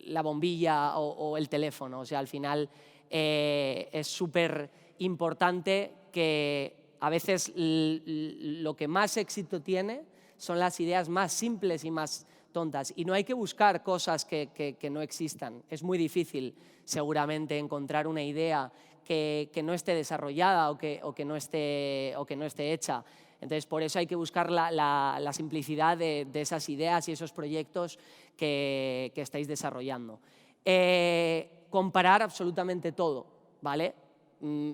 [SPEAKER 8] la bombilla o el teléfono, o sea, al final es súper importante que a veces lo que más éxito tiene son las ideas más simples y más tontas. Y no hay que buscar cosas que no existan. Es muy difícil, seguramente, encontrar una idea que no esté desarrollada o que no esté hecha. Entonces, por eso hay que buscar la simplicidad de esas ideas y esos proyectos que estáis desarrollando. Comparar absolutamente todo, ¿vale?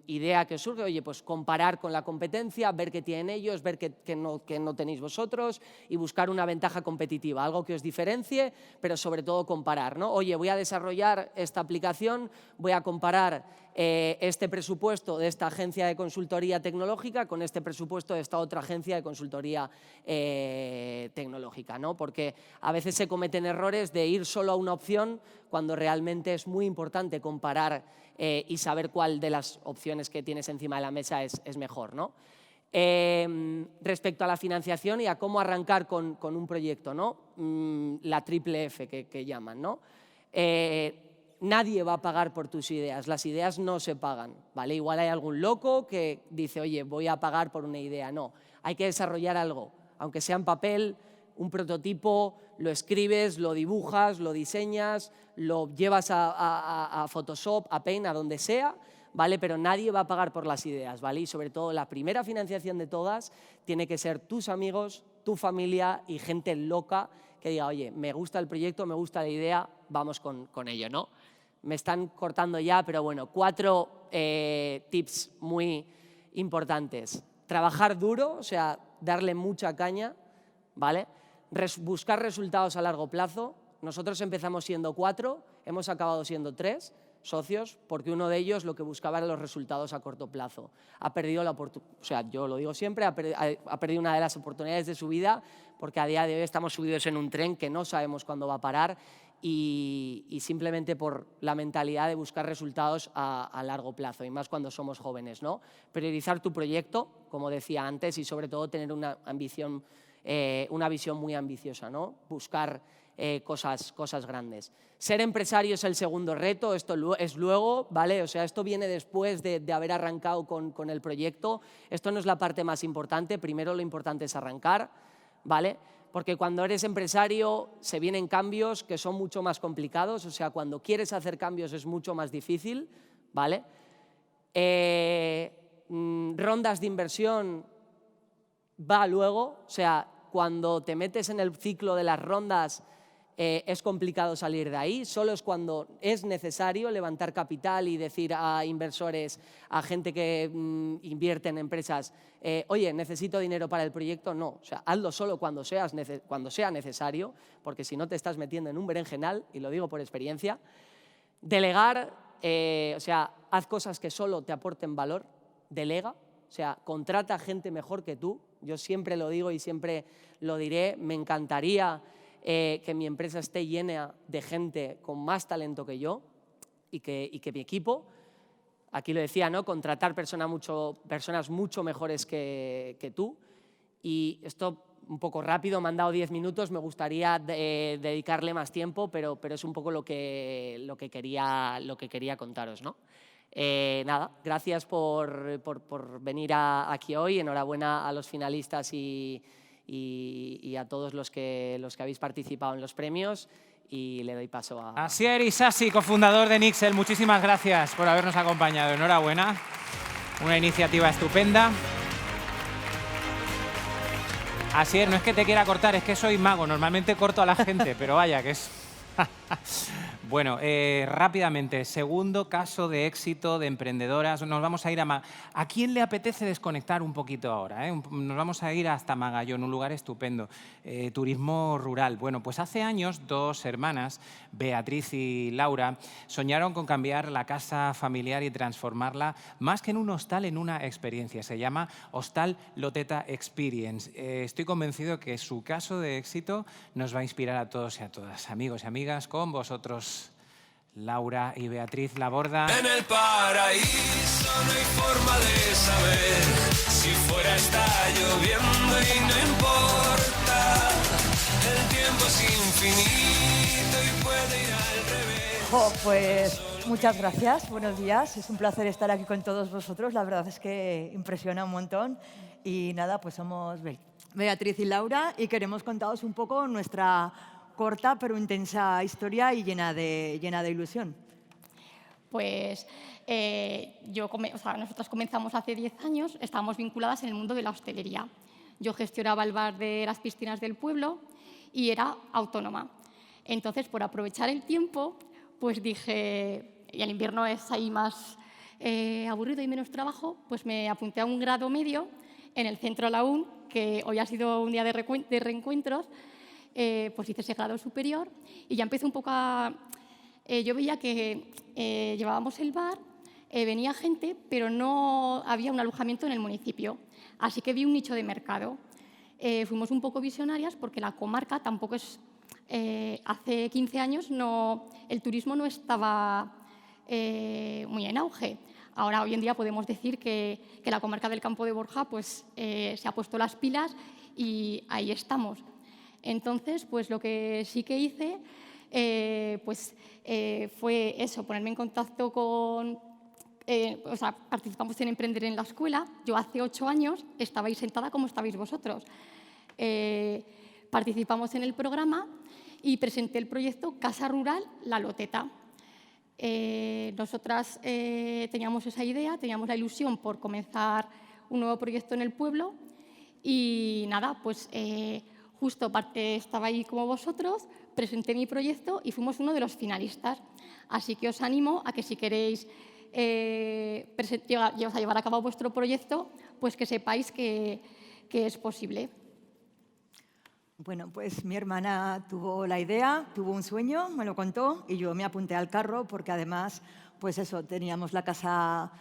[SPEAKER 8] Idea que surge, oye, pues comparar con la competencia, ver qué tienen ellos, ver qué no tenéis vosotros y buscar una ventaja competitiva, algo que os diferencie, pero sobre todo comparar, ¿no? Oye, voy a desarrollar esta aplicación, voy a comparar este presupuesto de esta agencia de consultoría tecnológica con este presupuesto de esta otra agencia de consultoría tecnológica, ¿no? Porque a veces se cometen errores de ir solo a una opción cuando realmente es muy importante comparar y saber cuál de las opciones que tienes encima de la mesa es mejor, ¿no? Respecto a la financiación y a cómo arrancar con un proyecto, ¿no? La triple F que llaman, ¿no? Nadie va a pagar por tus ideas, las ideas no se pagan, ¿vale? Igual hay algún loco que dice, oye, voy a pagar por una idea. No, hay que desarrollar algo, aunque sea en papel, un prototipo, lo escribes, lo dibujas, lo diseñas, lo llevas a Photoshop, a Paint, a donde sea, ¿vale? Pero nadie va a pagar por las ideas, ¿vale? Y sobre todo la primera financiación de todas tiene que ser tus amigos, tu familia y gente loca que diga, oye, me gusta el proyecto, me gusta la idea, vamos con ello, ¿no? Me están cortando ya, pero bueno, 4 tips muy importantes. Trabajar duro, o sea, darle mucha caña, ¿vale? Buscar resultados a largo plazo. Nosotros empezamos siendo 4, hemos acabado siendo 3 socios, porque uno de ellos lo que buscaba eran los resultados a corto plazo. Ha perdido la oportunidad, o sea, yo lo digo siempre, ha perdido una de las oportunidades de su vida, porque a día de hoy estamos subidos en un tren que no sabemos cuándo va a parar y simplemente por la mentalidad de buscar resultados a largo plazo, y más cuando somos jóvenes, ¿no? Priorizar tu proyecto, como decía antes, y sobre todo tener una visión muy ambiciosa, ¿no? Buscar cosas grandes. Ser empresario es el segundo reto, esto es luego, ¿vale? O sea, esto viene después de haber arrancado con el proyecto. Esto no es la parte más importante, primero lo importante es arrancar, ¿vale? Porque cuando eres empresario se vienen cambios que son mucho más complicados, o sea, cuando quieres hacer cambios es mucho más difícil, ¿vale? Rondas de inversión va luego, o sea, cuando te metes en el ciclo de las rondas es complicado salir de ahí, solo es cuando es necesario levantar capital y decir a inversores, a gente que invierte en empresas, oye, necesito dinero para el proyecto. No, o sea, hazlo solo cuando sea necesario, porque si no te estás metiendo en un berenjenal, y lo digo por experiencia. Delegar, o sea, haz cosas que solo te aporten valor, delega, o sea, contrata a gente mejor que tú. Yo siempre lo digo y siempre lo diré, me encantaría que mi empresa esté llena de gente con más talento que yo y que mi equipo, aquí lo decía, ¿no? Contratar personas mucho mejores que tú. Y esto un poco rápido, me han dado 10 minutos, me gustaría dedicarle más tiempo, pero es un poco lo que quería contaros, ¿no? Nada, gracias por venir aquí hoy, enhorabuena a los finalistas y a todos los que habéis participado en los premios, y le doy paso a...
[SPEAKER 2] Asier Isasi, cofundador de Nixel, muchísimas gracias por habernos acompañado, enhorabuena, una iniciativa estupenda. Asier, no es que te quiera cortar, es que soy mago, normalmente corto a la gente, pero vaya que es... Bueno, rápidamente, segundo caso de éxito de emprendedoras. Nos vamos a ir ¿A quién le apetece desconectar un poquito ahora? Nos vamos a ir hasta Magallón, un lugar estupendo. Turismo rural. Bueno, pues hace años 2 hermanas, Beatriz y Laura, soñaron con cambiar la casa familiar y transformarla más que en un hostal, en una experiencia. Se llama Hostal Loteta Experience. Estoy convencido que su caso de éxito nos va a inspirar a todos y a todas. Amigos y amigas, con vosotros Laura y Beatriz Laborda.
[SPEAKER 7] En el paraíso no hay forma de saber si fuera está lloviendo y no importa. El tiempo es infinito y puede ir al revés.
[SPEAKER 9] Pues muchas gracias, buenos días. Es un placer estar aquí con todos vosotros. La verdad es que impresiona un montón. Y nada, pues somos Beatriz y Laura y queremos contaros un poco nuestra corta pero intensa historia y llena de ilusión.
[SPEAKER 10] Pues nosotros comenzamos hace 10 años, estábamos vinculadas en el mundo de la hostelería. Yo gestionaba el bar de las piscinas del pueblo y era autónoma. Entonces, por aprovechar el tiempo, pues dije, y el invierno es ahí más aburrido y menos trabajo, pues me apunté a un grado medio en el centro de la UN, que hoy ha sido un día de reencuentros. Pues hice ese grado superior y ya empecé un poco a... yo veía que llevábamos el bar, venía gente, pero no había un alojamiento en el municipio. Así que vi un nicho de mercado. Fuimos un poco visionarias porque la comarca tampoco es hace 15 años el turismo no estaba muy en auge. Ahora, hoy en día, podemos decir que la comarca del Campo de Borja pues, se ha puesto las pilas y ahí estamos. Entonces, pues lo que sí que hice fue eso, ponerme en contacto con... participamos en Emprender en la Escuela. Yo hace 8 años estaba ahí sentada como estabais vosotros. Participamos en el programa y presenté el proyecto Casa Rural La Loteta. Nosotras teníamos esa idea, teníamos la ilusión por comenzar un nuevo proyecto en el pueblo y nada, pues justo estaba ahí como vosotros, presenté mi proyecto y fuimos uno de los finalistas. Así que os animo a que si queréis llevar a cabo vuestro proyecto, pues que sepáis que es posible.
[SPEAKER 9] Bueno, pues mi hermana tuvo la idea, tuvo un sueño, me lo contó y yo me apunté al carro porque además, pues eso, teníamos la casa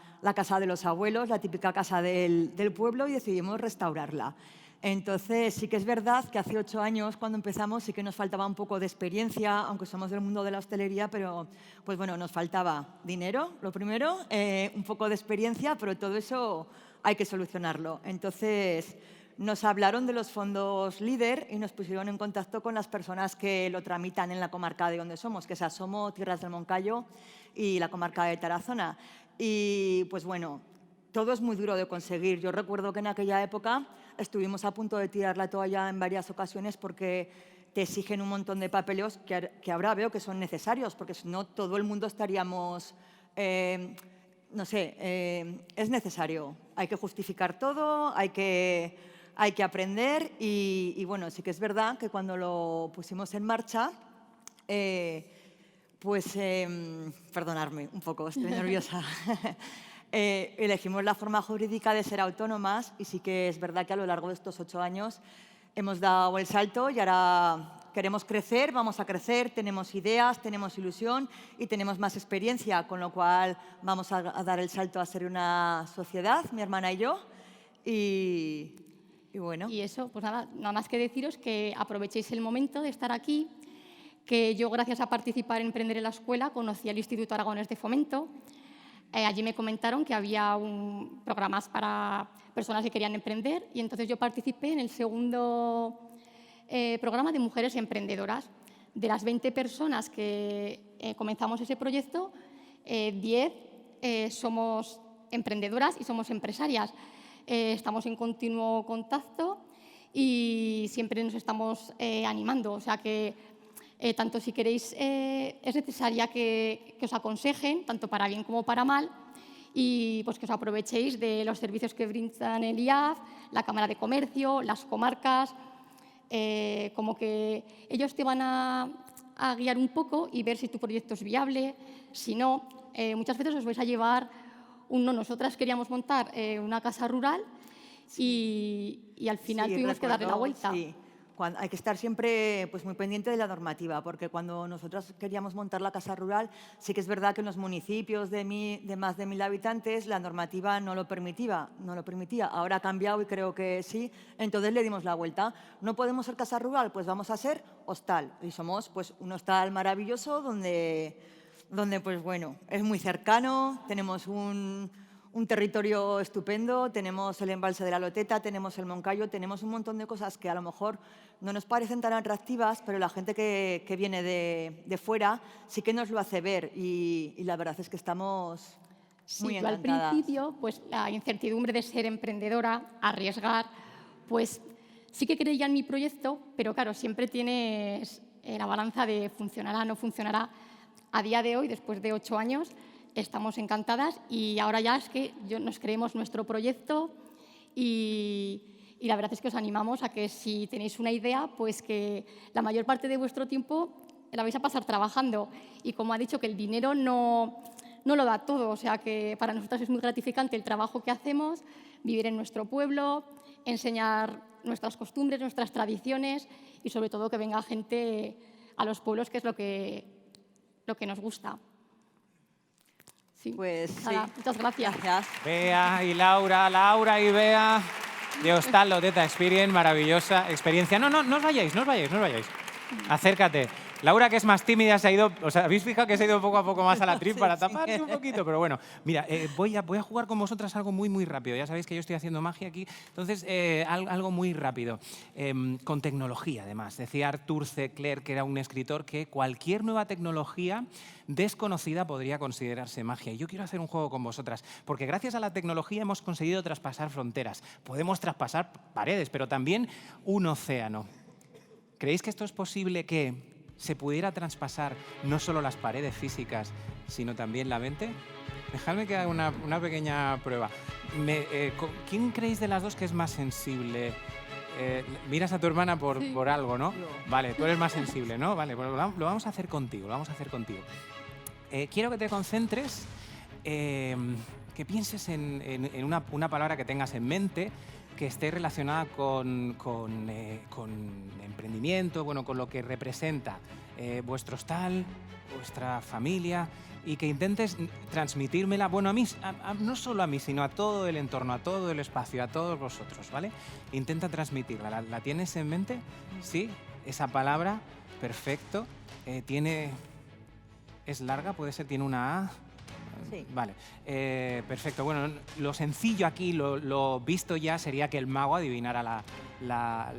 [SPEAKER 9] de los abuelos, la típica casa del pueblo y decidimos restaurarla. Entonces, sí que es verdad que hace 8 años, cuando empezamos, sí que nos faltaba un poco de experiencia, aunque somos del mundo de la hostelería, pero pues bueno, nos faltaba dinero, lo primero, un poco de experiencia, pero todo eso hay que solucionarlo. Entonces, nos hablaron de los fondos LEADER y nos pusieron en contacto con las personas que lo tramitan en la comarca de donde somos, que es Asomo, Tierras del Moncayo y la comarca de Tarazona. Y pues bueno, todo es muy duro de conseguir. Yo recuerdo que en aquella época estuvimos a punto de tirar la toalla en varias ocasiones porque te exigen un montón de papeleos que ahora veo que son necesarios, porque si no todo el mundo estaríamos... no sé, es necesario. Hay que justificar todo, hay que aprender y bueno, sí que es verdad que cuando lo pusimos en marcha, perdonadme un poco, estoy nerviosa, elegimos la forma jurídica de ser autónomas y sí que es verdad que a lo largo de estos 8 años hemos dado el salto y ahora queremos crecer, vamos a crecer, tenemos ideas, tenemos ilusión y tenemos más experiencia, con lo cual vamos a dar el salto a ser una sociedad, mi hermana y yo, y bueno.
[SPEAKER 10] Y eso, pues nada más que deciros que aprovechéis el momento de estar aquí, que yo, gracias a participar en Emprender en la Escuela, conocí al Instituto Aragonés de Fomento. Allí me comentaron que había programas para personas que querían emprender y entonces yo participé en el segundo programa de mujeres emprendedoras. De las 20 personas que comenzamos ese proyecto, 10 somos emprendedoras y somos empresarias. Estamos en continuo contacto y siempre nos estamos animando. O sea que tanto si queréis, es necesaria que os aconsejen, tanto para bien como para mal, y pues que os aprovechéis de los servicios que brindan el IAF, la Cámara de Comercio, las comarcas, como que ellos te van a guiar un poco y ver si tu proyecto es viable. Si no, muchas veces os vais a llevar un no. Nosotras queríamos montar una casa rural y al final tuvimos que darle la vuelta.
[SPEAKER 9] Sí. Hay que estar siempre pues, muy pendiente de la normativa, porque cuando nosotros queríamos montar la casa rural, sí que es verdad que en los municipios de más de 1000 habitantes la normativa no lo permitía. Ahora ha cambiado y creo que sí, entonces le dimos la vuelta. ¿No podemos ser casa rural? Pues vamos a ser hostal. Y somos pues, un hostal maravilloso donde pues, bueno, es muy cercano, tenemos un territorio estupendo, tenemos el embalse de la Loteta, tenemos el Moncayo, tenemos un montón de cosas que a lo mejor no nos parecen tan atractivas, pero la gente que viene de fuera sí que nos lo hace ver y la verdad es que estamos muy encantadas.
[SPEAKER 10] Al principio, pues la incertidumbre de ser emprendedora, arriesgar, pues sí que creía en mi proyecto, pero claro, siempre tienes la balanza de funcionará, no funcionará. A día de hoy, después de 8 años, estamos encantadas y ahora ya es que nos creemos nuestro proyecto y la verdad es que os animamos a que si tenéis una idea, pues que la mayor parte de vuestro tiempo la vais a pasar trabajando. Y como ha dicho, que el dinero no lo da todo, o sea que para nosotros es muy gratificante el trabajo que hacemos, vivir en nuestro pueblo, enseñar nuestras costumbres, nuestras tradiciones y sobre todo que venga gente a los pueblos, que es lo que nos gusta. Sí.
[SPEAKER 9] Pues
[SPEAKER 10] nada,
[SPEAKER 9] sí.
[SPEAKER 10] Muchas gracias.
[SPEAKER 2] Bea y Laura y Bea, de Hostal Loteta Experience, maravillosa experiencia. No os vayáis. Acércate. Laura, que es más tímida, se ha ido... ¿Os habéis fijado que se ha ido poco a poco más a la actriz para taparse un poquito? Pero bueno, mira, voy a jugar con vosotras algo muy, muy rápido. Ya sabéis que yo estoy haciendo magia aquí. Entonces, algo muy rápido. Con tecnología, además. Decía Arthur C. Clarke, que era un escritor, que cualquier nueva tecnología desconocida podría considerarse magia. Y yo quiero hacer un juego con vosotras, porque gracias a la tecnología hemos conseguido traspasar fronteras. Podemos traspasar paredes, pero también un océano. ¿Creéis que esto es posible, que se pudiera traspasar no solo las paredes físicas, sino también la mente? Dejadme que haga una pequeña prueba. ¿Quién creéis de las dos que es más sensible? Miras a tu hermana por algo, ¿no? Vale, tú eres más sensible, ¿no? Vale, pues lo vamos a hacer contigo, quiero que te concentres, que pienses en una palabra que tengas en mente, que esté relacionada con emprendimiento, bueno, con lo que representa vuestro hostal, vuestra familia, y que intentes transmitírmela, bueno, a mí, no solo a mí, sino a todo el entorno, a todo el espacio, a todos vosotros, ¿vale? Intenta transmitirla. ¿La tienes en mente? ¿Sí? Esa palabra, perfecto. ¿Es larga? ¿Puede ser? ¿Tiene una A?
[SPEAKER 9] Sí.
[SPEAKER 2] Vale, perfecto. Bueno, lo sencillo aquí, lo visto ya, sería que el mago adivinara la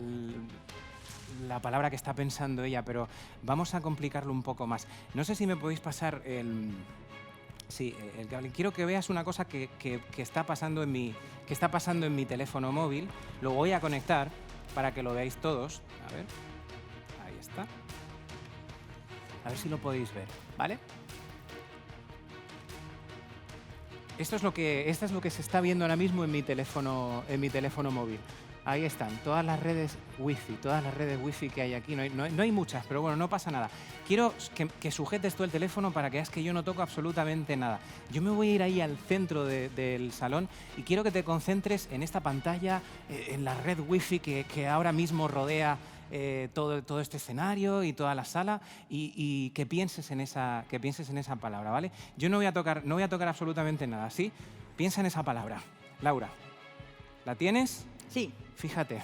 [SPEAKER 2] palabra que está pensando ella, pero vamos a complicarlo un poco más. No sé si me podéis pasar el cable. Quiero que veas una cosa que está pasando en mi teléfono móvil. Lo voy a conectar para que lo veáis todos. A ver, ahí está. A ver si lo podéis ver, ¿vale? Esto es lo que se está viendo ahora mismo en mi teléfono móvil. Ahí están, todas las redes wifi que hay aquí. No hay muchas, pero bueno, no pasa nada. Quiero que sujetes tú el teléfono para que veas que yo no toco absolutamente nada. Yo me voy a ir ahí al centro del salón y quiero que te concentres en esta pantalla, en la red wifi que ahora mismo rodea todo este escenario y toda la sala, y que pienses en esa palabra, ¿vale? Yo no voy a tocar absolutamente nada, ¿sí? Piensa en esa palabra. Laura, ¿la tienes?
[SPEAKER 9] Sí.
[SPEAKER 2] Fíjate,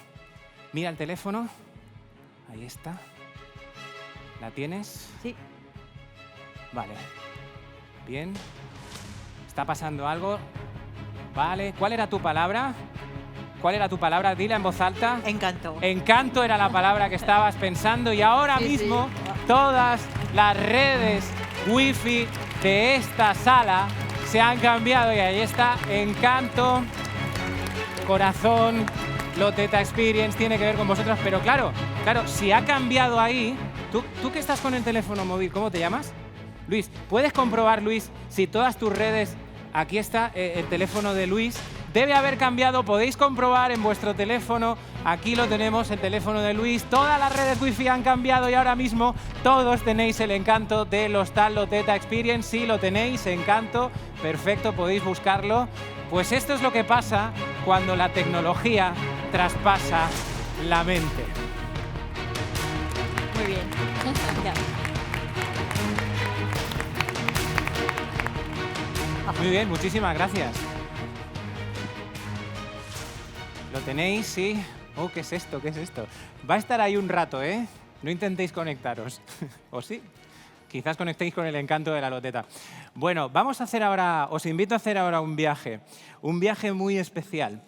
[SPEAKER 2] mira el teléfono, ahí está. ¿La tienes?
[SPEAKER 9] Sí.
[SPEAKER 2] Vale, bien. ¿Está pasando algo? Vale, ¿cuál era tu palabra? Dila en voz alta.
[SPEAKER 9] Encanto.
[SPEAKER 2] Encanto era la palabra que estabas pensando, y ahora mismo todas las redes wifi de esta sala se han cambiado y ahí está Encanto, corazón, Loteta Experience, tiene que ver con vosotras, pero claro, si ha cambiado ahí, tú que estás con el teléfono móvil, ¿cómo te llamas? Luis, ¿puedes comprobar, Luis, si todas tus redes, aquí está el teléfono de Luis, debe haber cambiado? Podéis comprobar en vuestro teléfono, aquí lo tenemos, el teléfono de Luis, todas las redes wifi han cambiado y ahora mismo todos tenéis el Encanto del Hostal Loteta Experience. Sí, lo tenéis, Encanto, perfecto, podéis buscarlo. Pues esto es lo que pasa cuando la tecnología traspasa la mente.
[SPEAKER 9] Muy bien. Ya.
[SPEAKER 2] Muy bien, muchísimas gracias. ¿Lo tenéis? Sí. Oh, ¿qué es esto? Va a estar ahí un rato, ¿eh? No intentéis conectaros. ¿O sí? Quizás conectéis con el Encanto de la Loteta. Bueno, os invito a hacer ahora un viaje muy especial.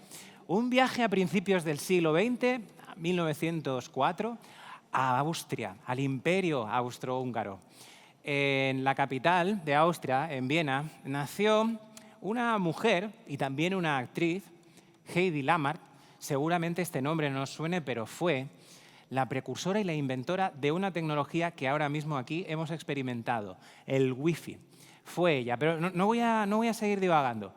[SPEAKER 2] Un viaje a principios del siglo XX, 1904, a Austria, al Imperio Austrohúngaro. En la capital de Austria, en Viena, nació una mujer y también una actriz, Heidi Lamar. Seguramente este nombre no os suene, pero fue la precursora y la inventora de una tecnología que ahora mismo aquí hemos experimentado, el Wi-Fi. Fue ella, pero no voy a seguir divagando.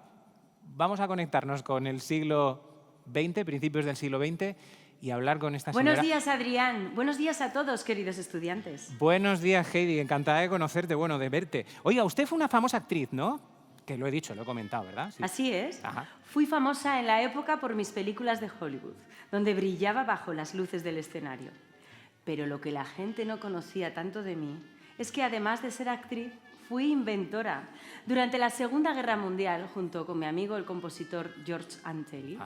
[SPEAKER 2] Vamos a conectarnos con el siglo XX, principios del siglo XX, y hablar con esta señora.
[SPEAKER 11] Buenos días, Adrián. Buenos días a todos, queridos estudiantes.
[SPEAKER 2] Buenos días, Heidi. Encantada de conocerte, de verte. Oiga, usted fue una famosa actriz, ¿no? Que lo he dicho, lo he comentado, ¿verdad? Sí.
[SPEAKER 11] Así es.
[SPEAKER 2] Ajá.
[SPEAKER 11] Fui famosa en la época por mis películas de Hollywood, donde brillaba bajo las luces del escenario. Pero lo que la gente no conocía tanto de mí es que, además de ser actriz, fui inventora. Durante la Segunda Guerra Mundial, junto con mi amigo el compositor George Antelli,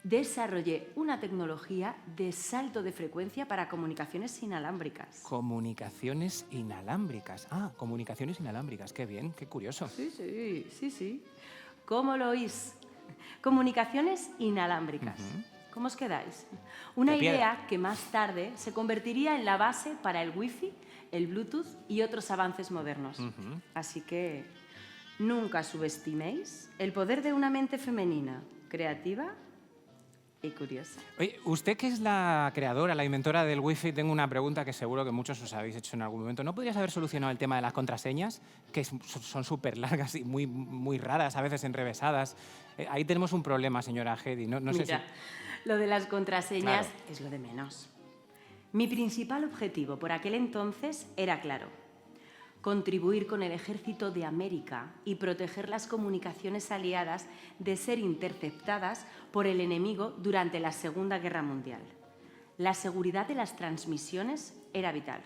[SPEAKER 11] desarrollé una tecnología de salto de frecuencia para comunicaciones inalámbricas.
[SPEAKER 2] Comunicaciones inalámbricas. Ah, comunicaciones inalámbricas. Qué bien, qué curioso.
[SPEAKER 11] Sí. ¿Cómo lo oís? Comunicaciones inalámbricas. ¿Cómo os quedáis? Una idea que más tarde se convertiría en la base para el Wi-Fi, el Bluetooth y otros avances modernos. Así que nunca subestiméis el poder de una mente femenina, creativa y curiosa.
[SPEAKER 2] Oye, usted que es la creadora, la inventora del Wi-Fi, tengo una pregunta que seguro que muchos os habéis hecho en algún momento. ¿No podrías haber solucionado el tema de las contraseñas? Que son súper largas y muy raras, a veces enrevesadas. Ahí tenemos un problema, señora Hedy.
[SPEAKER 11] Mira, lo de las contraseñas es lo de menos. Mi principal objetivo por aquel entonces era claro: contribuir con el ejército de América y proteger las comunicaciones aliadas de ser interceptadas por el enemigo durante la Segunda Guerra Mundial. La seguridad de las transmisiones era vital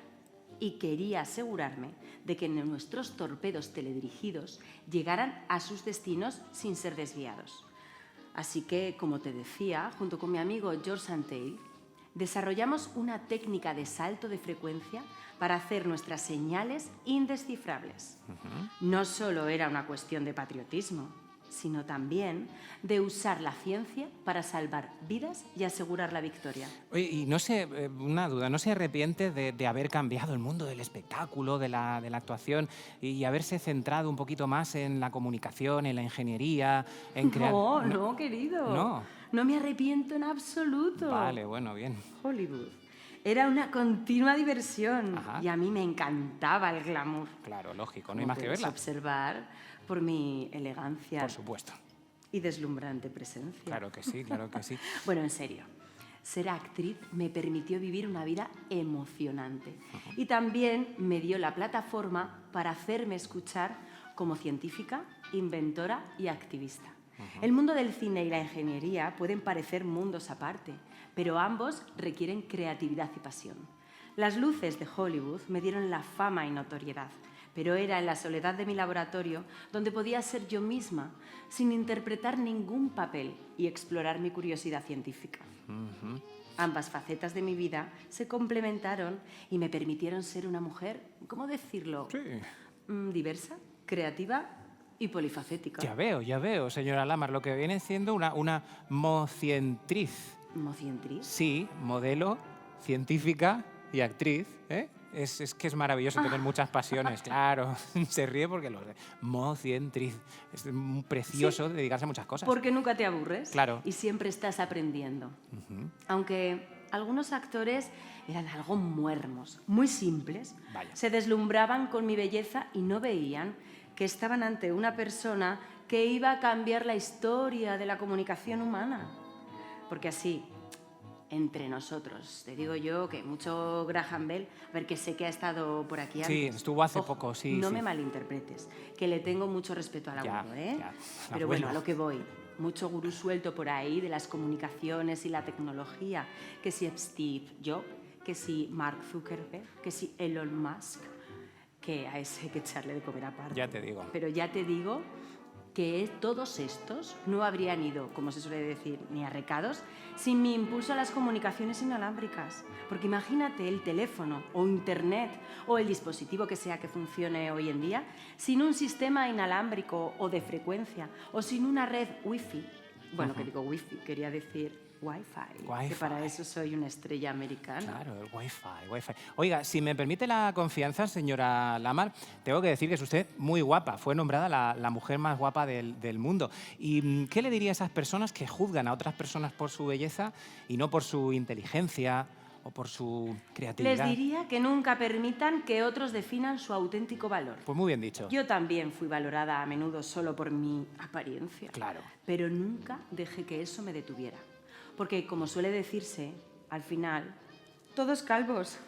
[SPEAKER 11] y quería asegurarme de que nuestros torpedos teledirigidos llegaran a sus destinos sin ser desviados. Así que, como te decía, junto con mi amigo George Santay, desarrollamos una técnica de salto de frecuencia para hacer nuestras señales indescifrables. No solo era una cuestión de patriotismo, sino también de usar la ciencia para salvar vidas y asegurar la victoria.
[SPEAKER 2] Oye, y no sé, una duda, ¿no se arrepiente de haber cambiado el mundo del espectáculo, de la actuación y haberse centrado un poquito más en la comunicación, en la ingeniería, en crear...
[SPEAKER 11] No, querido. No me arrepiento en absoluto.
[SPEAKER 2] Vale, bueno, bien.
[SPEAKER 11] Hollywood era una continua diversión y a mí me encantaba el glamour.
[SPEAKER 2] Claro, lógico, no hay más que verla.
[SPEAKER 11] Observar por mi elegancia.
[SPEAKER 2] Por supuesto.
[SPEAKER 11] Y deslumbrante presencia.
[SPEAKER 2] Claro que sí, claro que sí.
[SPEAKER 11] Bueno, en serio, ser actriz me permitió vivir una vida emocionante y también me dio la plataforma para hacerme escuchar como científica, inventora y activista. El mundo del cine y la ingeniería pueden parecer mundos aparte, pero ambos requieren creatividad y pasión. Las luces de Hollywood me dieron la fama y notoriedad, pero era en la soledad de mi laboratorio donde podía ser yo misma, sin interpretar ningún papel y explorar mi curiosidad científica. Ambas facetas de mi vida se complementaron y me permitieron ser una mujer, ¿cómo decirlo? Diversa, creativa y polifacética.
[SPEAKER 2] Ya veo, señora Lamarr, lo que viene siendo una mocientriz.
[SPEAKER 11] ¿Mocientriz?
[SPEAKER 2] Sí, modelo, científica y actriz, ¿eh? Es que es maravilloso tener muchas pasiones, claro. Se ríe porque lo sé. Mocientriz. Es precioso dedicarse a muchas cosas.
[SPEAKER 11] Porque nunca te aburres.
[SPEAKER 2] Claro.
[SPEAKER 11] Y siempre estás aprendiendo. Aunque algunos actores eran algo muermos, muy simples, se deslumbraban con mi belleza y no veían que estaban ante una persona que iba a cambiar la historia de la comunicación humana. Porque así, entre nosotros, te digo yo que mucho Graham Bell, a ver, que sé que ha estado por aquí antes.
[SPEAKER 2] Sí, estuvo hace poco, sí.
[SPEAKER 11] No me malinterpretes, que le tengo mucho respeto al abuelo, ¿eh? Pero bueno, a lo que voy. Mucho gurú suelto por ahí de las comunicaciones y la tecnología, que si Steve Jobs, que si Mark Zuckerberg, que si Elon Musk, que a ese hay que echarle de comer aparte.
[SPEAKER 2] Ya te digo.
[SPEAKER 11] Pero ya te digo que todos estos no habrían ido, como se suele decir, ni a recados, sin mi impulso a las comunicaciones inalámbricas. Porque imagínate el teléfono o Internet o el dispositivo que sea que funcione hoy en día, sin un sistema inalámbrico o de frecuencia o sin una red Wi-Fi. Bueno, que digo Wi-Fi, quería decir Wi-Fi, que para eso soy una estrella americana.
[SPEAKER 2] Claro, el Wi-Fi. Oiga, si me permite la confianza, señora Lamarr, tengo que decir que es usted muy guapa. Fue nombrada la mujer más guapa del mundo. ¿Y qué le diría a esas personas que juzgan a otras personas por su belleza y no por su inteligencia o por su creatividad?
[SPEAKER 11] Les diría que nunca permitan que otros definan su auténtico valor.
[SPEAKER 2] Pues muy bien dicho.
[SPEAKER 11] Yo también fui valorada a menudo solo por mi apariencia.
[SPEAKER 2] Claro.
[SPEAKER 11] Pero nunca dejé que eso me detuviera. Porque, como suele decirse, al final, todos calvos.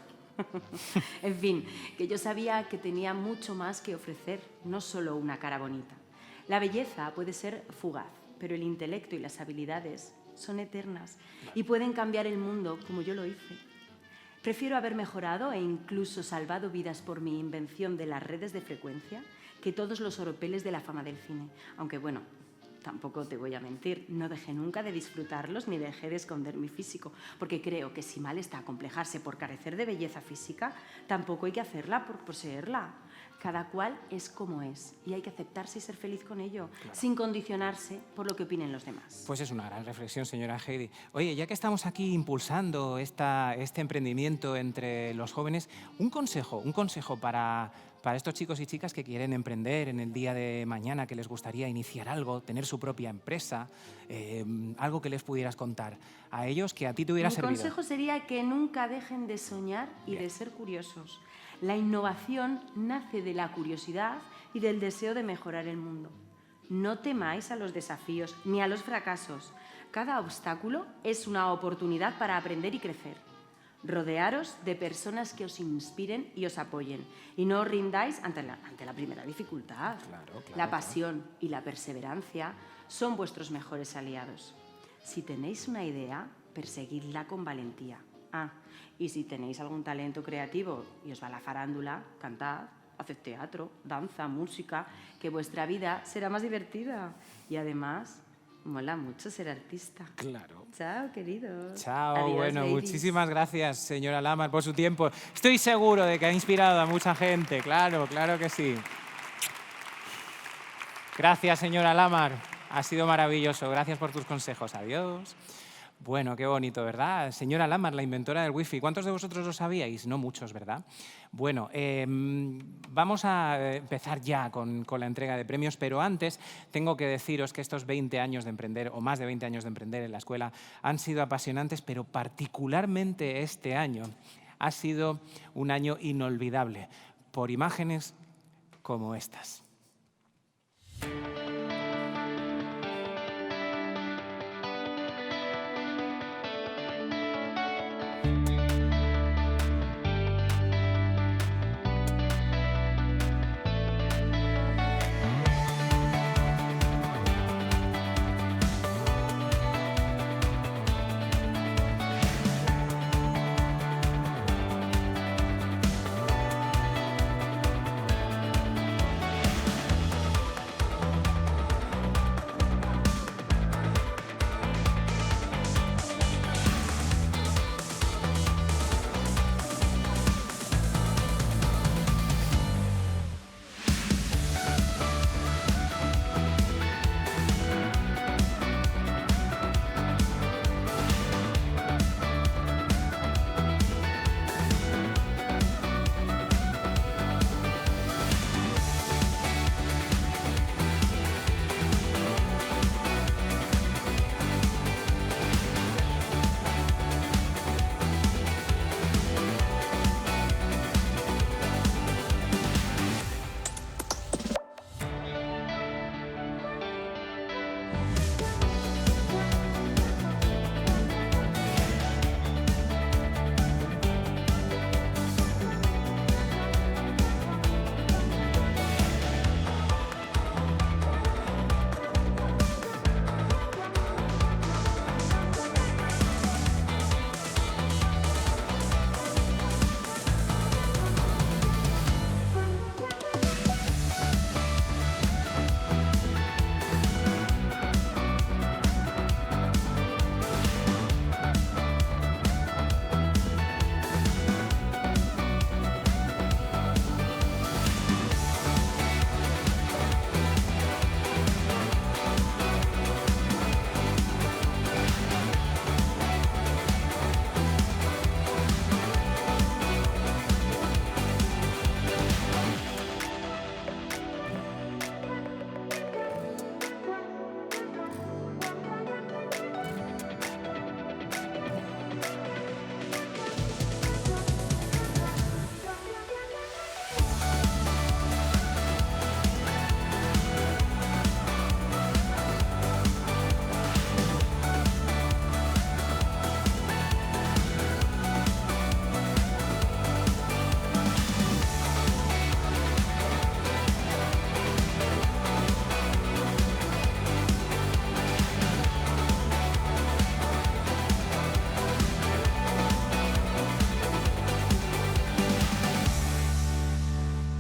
[SPEAKER 11] En fin, que yo sabía que tenía mucho más que ofrecer, no solo una cara bonita. La belleza puede ser fugaz, pero el intelecto y las habilidades son eternas y pueden cambiar el mundo como yo lo hice. Prefiero haber mejorado e incluso salvado vidas por mi invención de las redes de frecuencia que todos los oropeles de la fama del cine. Aunque bueno, tampoco te voy a mentir, no dejé nunca de disfrutarlos ni dejé de esconder mi físico, porque creo que si mal está acomplejarse por carecer de belleza física, tampoco hay que hacerla por poseerla. Cada cual es como es y hay que aceptarse y ser feliz con ello, sin condicionarse por lo que opinen los demás.
[SPEAKER 2] Pues es una gran reflexión, señora Heidi. Oye, ya que estamos aquí impulsando este emprendimiento entre los jóvenes, un consejo para estos chicos y chicas que quieren emprender en el día de mañana, que les gustaría iniciar algo, tener su propia empresa, algo que les pudieras contar a ellos que a ti te hubiera servido.
[SPEAKER 11] Mi consejo sería que nunca dejen de soñar y de ser curiosos. La innovación nace de la curiosidad y del deseo de mejorar el mundo. No temáis a los desafíos ni a los fracasos. Cada obstáculo es una oportunidad para aprender y crecer. Rodearos de personas que os inspiren y os apoyen. Y no os rindáis ante la primera dificultad. La pasión y la perseverancia son vuestros mejores aliados. Si tenéis una idea, perseguidla con valentía. Y si tenéis algún talento creativo y os va la farándula, cantad, haced teatro, danza, música, que vuestra vida será más divertida. Y además, mola mucho ser artista.
[SPEAKER 2] Claro.
[SPEAKER 11] Chao, queridos.
[SPEAKER 2] Chao,
[SPEAKER 11] Adiós,
[SPEAKER 2] bueno,
[SPEAKER 11] babies.
[SPEAKER 2] muchísimas gracias, señora Lamar, por su tiempo. Estoy seguro de que ha inspirado a mucha gente, claro que sí. Gracias, señora Lamar. Ha sido maravilloso. Gracias por tus consejos. Adiós. Bueno, qué bonito, ¿verdad? Señora Lamar, la inventora del Wi-Fi. ¿Cuántos de vosotros lo sabíais? No muchos, ¿verdad? Bueno, vamos a empezar ya con la entrega de premios, pero antes tengo que deciros que estos 20 años de emprender, o más de 20 años de emprender en la escuela, han sido apasionantes, pero particularmente este año ha sido un año inolvidable, por imágenes como estas.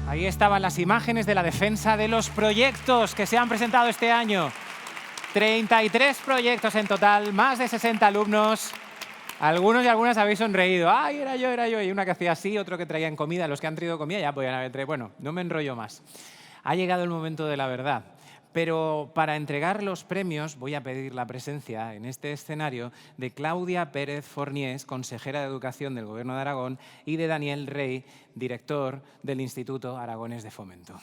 [SPEAKER 2] Ahí estaban las imágenes de la defensa de los proyectos que se han presentado este año. 33 proyectos en total, más de 60 alumnos. Algunos y algunas habéis sonreído. ¡Ay, era yo! Y una que hacía así, otro que traían comida. Los que han traído comida ya podían haber traído. Bueno, no me enrollo más. Ha llegado el momento de la verdad. Pero para entregar los premios voy a pedir la presencia en este escenario de Claudia Pérez Forniés, consejera de Educación del Gobierno de Aragón, y de Daniel Rey, director del Instituto Aragonés de Fomento.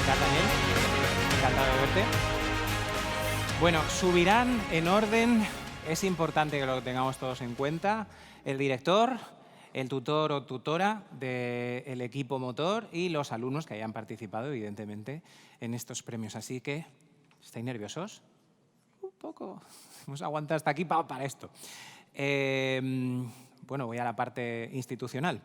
[SPEAKER 2] Daniel, encantado de verte. Bueno, subirán en orden, es importante que lo tengamos todos en cuenta, el director, el tutor o tutora del equipo motor y los alumnos que hayan participado, evidentemente, en estos premios. Así que, ¿estáis nerviosos? Un poco. Hemos aguantado hasta aquí para esto. Bueno, voy a la parte institucional.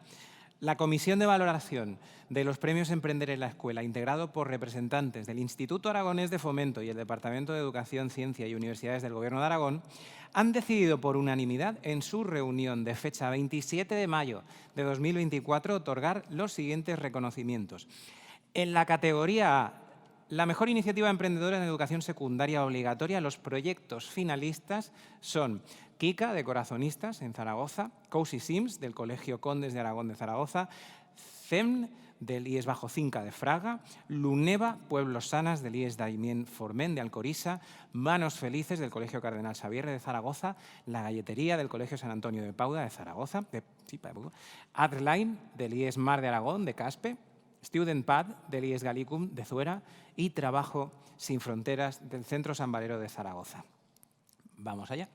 [SPEAKER 2] La Comisión de Valoración de los Premios Emprender en la Escuela, integrado por representantes del Instituto Aragonés de Fomento y el Departamento de Educación, Ciencia y Universidades del Gobierno de Aragón, han decidido por unanimidad en su reunión de fecha 27 de mayo de 2024 otorgar los siguientes reconocimientos. En la categoría A, la mejor iniciativa emprendedora en educación secundaria obligatoria, los proyectos finalistas son Kika, de Corazonistas, en Zaragoza, Cozy Sims, del Colegio Condes de Aragón de Zaragoza, CEM, del IES Bajo Cinca de Fraga, Luneva, Pueblos Sanas, del IES Damien Forment de Alcorisa, Manos Felices, del Colegio Cardenal Xavier de Zaragoza, La Galletería, del Colegio San Antonio de Pauda de Zaragoza, Adline, del IES Mar de Aragón de Caspe, Student Pad, del IES Gallicum de Zuera y Trabajo sin Fronteras, del Centro San Valero de Zaragoza. Vamos allá.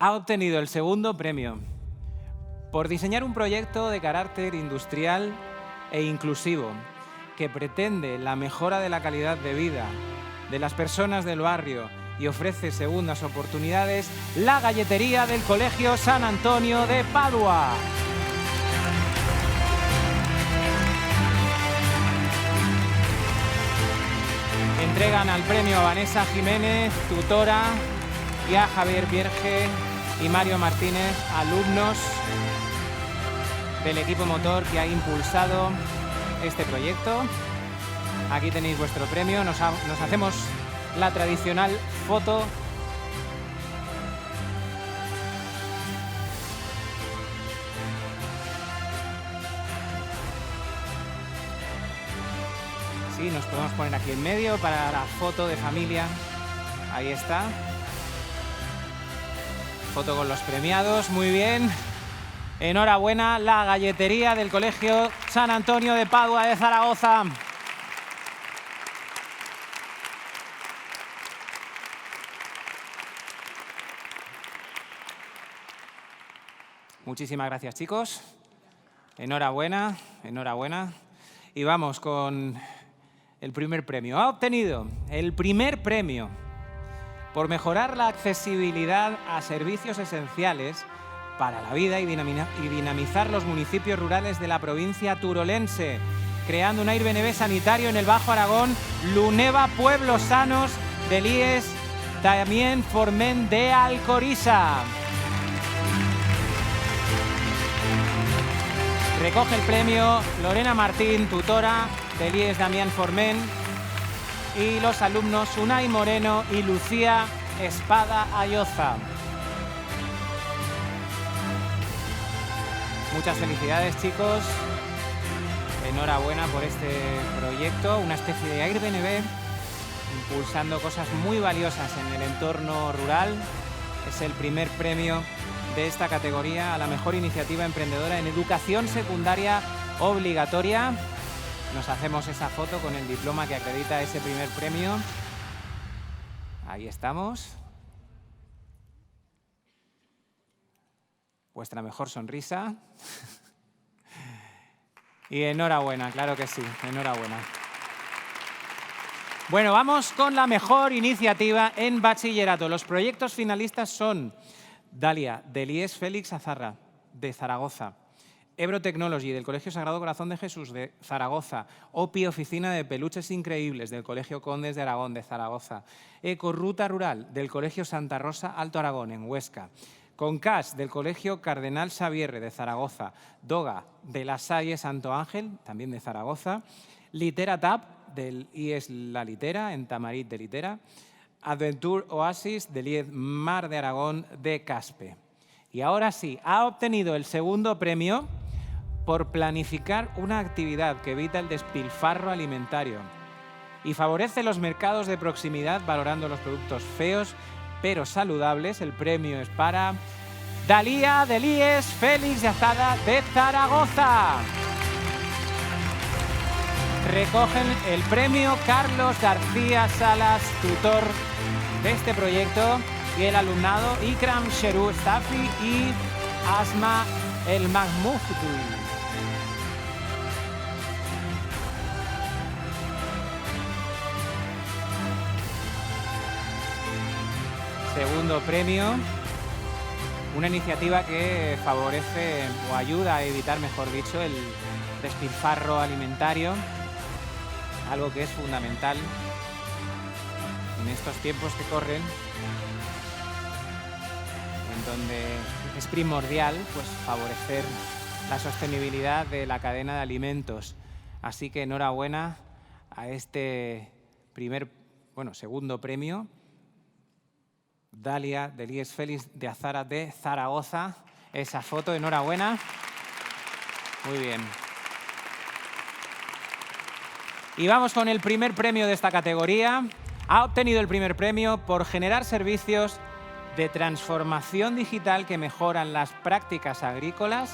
[SPEAKER 2] Ha obtenido el segundo premio por diseñar un proyecto de carácter industrial e inclusivo que pretende la mejora de la calidad de vida de las personas del barrio y ofrece segundas oportunidades, la galletería del Colegio San Antonio de Padua. Entregan al premio a Vanessa Jiménez, tutora, y a Javier Vierge y Mario Martínez, alumnos del equipo motor que ha impulsado este proyecto. Aquí tenéis vuestro premio. Nos hacemos la tradicional foto. Sí, nos podemos poner aquí en medio para la foto de familia. Ahí está. Foto con los premiados, muy bien. Enhorabuena, la galletería del Colegio San Antonio de Padua de Zaragoza. Muchísimas gracias, chicos. Enhorabuena, enhorabuena. Y vamos con el primer premio. Ha obtenido el primer premio por mejorar la accesibilidad a servicios esenciales para la vida y dinamizar los municipios rurales de la provincia turolense, creando un AirBnB sanitario en el Bajo Aragón, Luneva Pueblos Sanos del IES Damien Forment de Alcorisa. Recoge el premio Lorena Martín, tutora del IES Damien Forment, y los alumnos Unai Moreno y Lucía Espada Ayoza. Muchas felicidades, chicos. Enhorabuena por este proyecto, una especie de AirBnB impulsando cosas muy valiosas en el entorno rural. Es el primer premio de esta categoría a la mejor iniciativa emprendedora en educación secundaria obligatoria. Nos hacemos esa foto con el diploma que acredita ese primer premio. Ahí estamos. Vuestra mejor sonrisa. Y enhorabuena, claro que sí, enhorabuena. Bueno, vamos con la mejor iniciativa en bachillerato. Los proyectos finalistas son Dalia, del IES Félix Azarra, de Zaragoza. Ebro Technology, del Colegio Sagrado Corazón de Jesús, de Zaragoza. OPI, Oficina de Peluches Increíbles, del Colegio Condes de Aragón, de Zaragoza. Ecorruta Rural, del Colegio Santa Rosa, Alto Aragón, en Huesca. Concas, del Colegio Cardenal Xavier de Zaragoza. Doga, de La Salle Santo Ángel, también de Zaragoza. Literatab, del IES La Litera, en Tamarit de Litera. Adventure Oasis, del IES Mar de Aragón, de Caspe. Y ahora sí, ha obtenido el segundo premio por planificar una actividad que evita el despilfarro alimentario y favorece los mercados de proximidad valorando los productos feos pero saludables. El premio es para Dalía del IES Félix de Azara de Zaragoza. Recogen el premio Carlos García Salas, tutor de este proyecto, y el alumnado Ikram Sheru Stafi y Asma El Mahmoudi. Segundo premio, una iniciativa que favorece o ayuda a evitar, mejor dicho, el despilfarro alimentario, algo que es fundamental en estos tiempos que corren, en donde es primordial pues, favorecer la sostenibilidad de la cadena de alimentos. Así que enhorabuena a este segundo premio. Dalia del IES Félix de Azara de Zaragoza. Esa foto, enhorabuena. Muy bien. Y vamos con el primer premio de esta categoría. Ha obtenido el primer premio por generar servicios de transformación digital que mejoran las prácticas agrícolas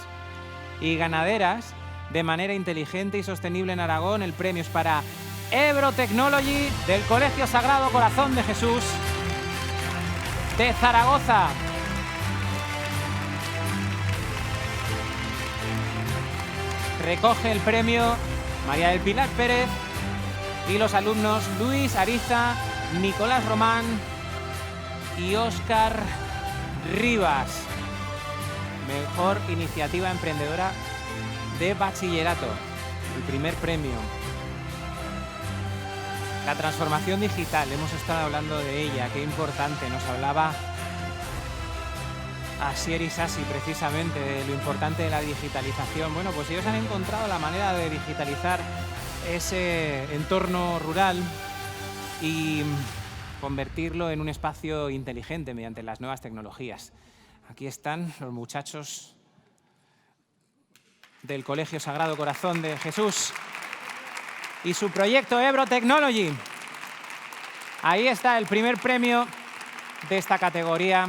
[SPEAKER 2] y ganaderas de manera inteligente y sostenible en Aragón. El premio es para Ebro Technology del Colegio Sagrado Corazón de Jesús de Zaragoza. Recoge el premio María del Pilar Pérez y los alumnos Luis Ariza, Nicolás Román y Óscar Rivas. Mejor iniciativa emprendedora de bachillerato. El primer premio. La transformación digital, hemos estado hablando de ella, qué importante. Nos hablaba Asier Isasi precisamente de lo importante de la digitalización. Bueno, pues ellos han encontrado la manera de digitalizar ese entorno rural y convertirlo en un espacio inteligente mediante las nuevas tecnologías. Aquí están los muchachos del Colegio Sagrado Corazón de Jesús y su proyecto Ebro Technology. Ahí está el primer premio de esta categoría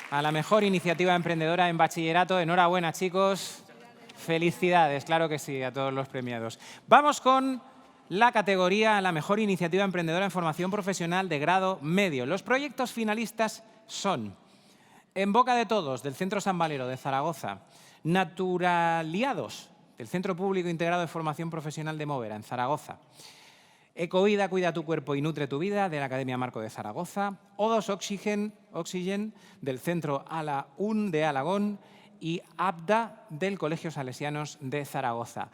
[SPEAKER 2] a la mejor iniciativa emprendedora en bachillerato. Enhorabuena, chicos. Felicidades, claro que sí, a todos los premiados. Vamos con la categoría a la mejor iniciativa emprendedora en formación profesional de grado medio. Los proyectos finalistas son En Boca de Todos, del Centro San Valero de Zaragoza, Naturaliados, del Centro Público Integrado de Formación Profesional de Movera, en Zaragoza, Ecovida, Cuida tu Cuerpo y Nutre tu Vida, de la Academia Marco de Zaragoza, O2 Oxygen, del Centro ALA-UN de Alagón, y ABDA, del Colegio Salesianos de Zaragoza.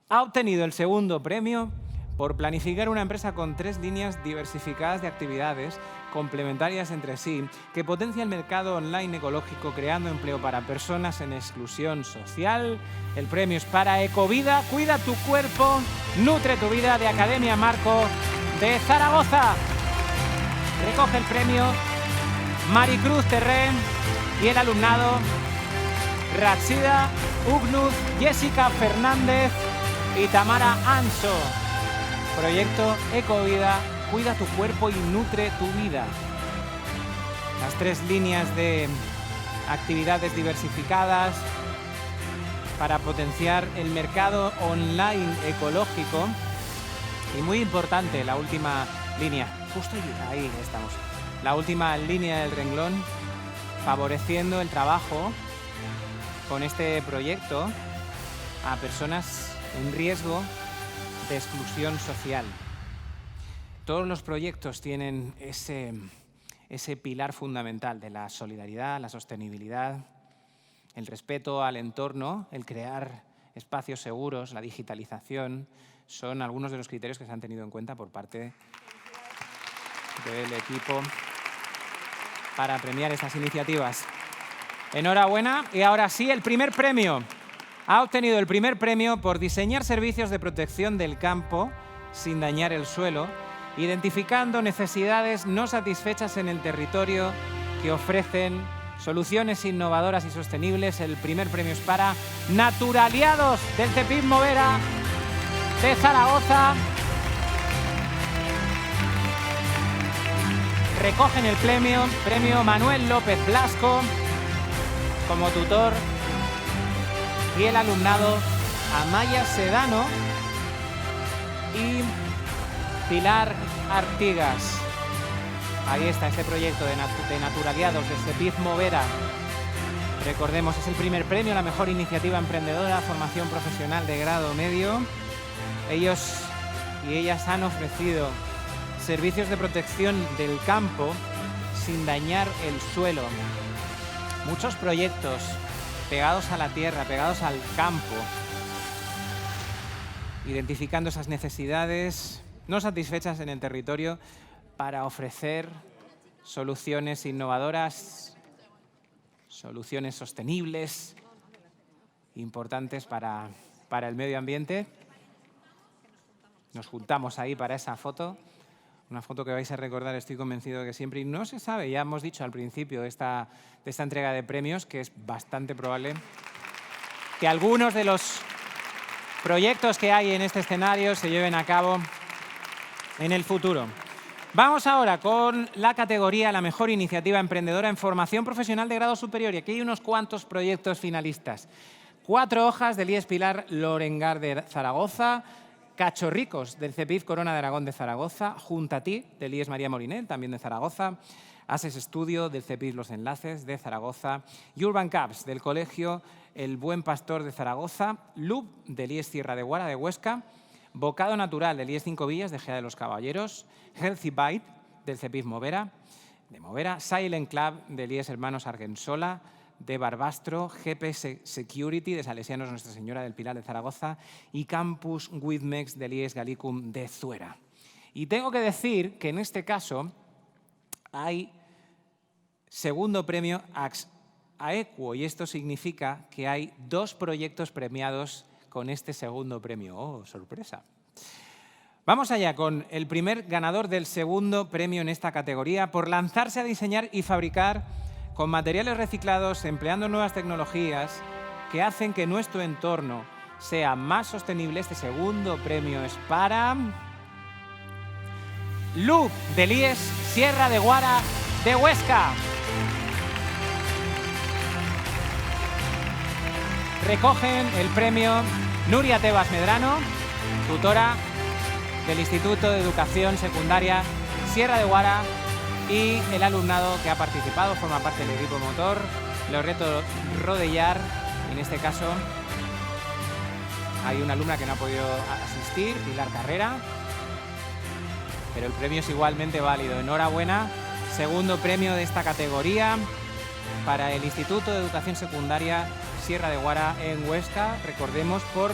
[SPEAKER 2] Ha obtenido el segundo premio por planificar una empresa con 3 líneas diversificadas de actividades complementarias entre sí, que potencia el mercado online ecológico creando empleo para personas en exclusión social. El premio es para Ecovida, Cuida tu Cuerpo, Nutre tu Vida, de Academia Marco de Zaragoza. Recoge el premio Maricruz Terrén y el alumnado Rachida Ugnuz, Jessica Fernández y Tamara Anso. Proyecto Ecovida, Cuida tu Cuerpo y Nutre tu Vida. Las 3 líneas de actividades diversificadas para potenciar el mercado online ecológico. Y muy importante, la última línea, justo ahí estamos, la última línea del renglón, favoreciendo el trabajo con este proyecto a personas en riesgo de exclusión social. Todos los proyectos tienen ese pilar fundamental de la solidaridad, la sostenibilidad, el respeto al entorno, el crear espacios seguros, la digitalización. Son algunos de los criterios que se han tenido en cuenta por parte del equipo para premiar estas iniciativas. Enhorabuena. Y ahora sí, el primer premio. Ha obtenido el primer premio por diseñar servicios de protección del campo sin dañar el suelo, identificando necesidades no satisfechas en el territorio que ofrecen soluciones innovadoras y sostenibles. El primer premio es para Naturaliados del CEPIF Movera de Zaragoza. Recogen el premio Manuel López Blasco como tutor y el alumnado Amaya Sedano y Pilar Artigas. Ahí está este proyecto de Naturaliados del CEPIF Movera. Recordemos, es el primer premio a la mejor iniciativa emprendedora, formación profesional de grado medio. Ellos y ellas han ofrecido servicios de protección del campo sin dañar el suelo. Muchos proyectos pegados a la tierra, pegados al campo, identificando esas necesidades no satisfechas en el territorio para ofrecer soluciones innovadoras, soluciones sostenibles, importantes para el medio ambiente. Nos juntamos ahí para esa foto, una foto que vais a recordar, estoy convencido de que siempre. Y no se sabe, ya hemos dicho al principio de esta entrega de premios, que es bastante probable que algunos de los proyectos que hay en este escenario se lleven a cabo en el futuro. Vamos ahora con la categoría La mejor iniciativa emprendedora en formación profesional de grado superior. Y aquí hay unos cuantos proyectos finalistas. 4 hojas del IES Pilar Lorengar de Zaragoza, Cachorricos del CEPIF Corona de Aragón de Zaragoza, Junta a ti del IES María Molinet, también de Zaragoza, ASES Estudio del CEPIF Los Enlaces de Zaragoza, Urban Caps del Colegio El Buen Pastor de Zaragoza, LUB del IES Sierra de Guara de Huesca, Bocado Natural del IES 5 Villas de Gea de los Caballeros, Healthy Bite del CEPIF Movera, Silent Club del IES Hermanos Argensola, de Barbastro, GPS Security de Salesianos Nuestra Señora del Pilar de Zaragoza y Campus Widmex del IES Gallicum de Zuera. Y tengo que decir que en este caso hay segundo premio Ax Aequo y esto significa que hay 2 proyectos premiados con este segundo premio. ¡Oh, sorpresa! Vamos allá con el primer ganador del segundo premio en esta categoría por lanzarse a diseñar y fabricar con materiales reciclados, empleando nuevas tecnologías que hacen que nuestro entorno sea más sostenible. Este segundo premio es para LUB del IES Sierra de Guara de Huesca. Recogen el premio Nuria Tebas Medrano, tutora del Instituto de Educación Secundaria Sierra de Guara, y el alumnado que ha participado, forma parte del equipo motor, Loreto Rodellar. En este caso hay una alumna que no ha podido asistir, Pilar Carrera, pero el premio es igualmente válido. Enhorabuena, segundo premio de esta categoría para el Instituto de Educación Secundaria Sierra de Guara en Huesca, recordemos, por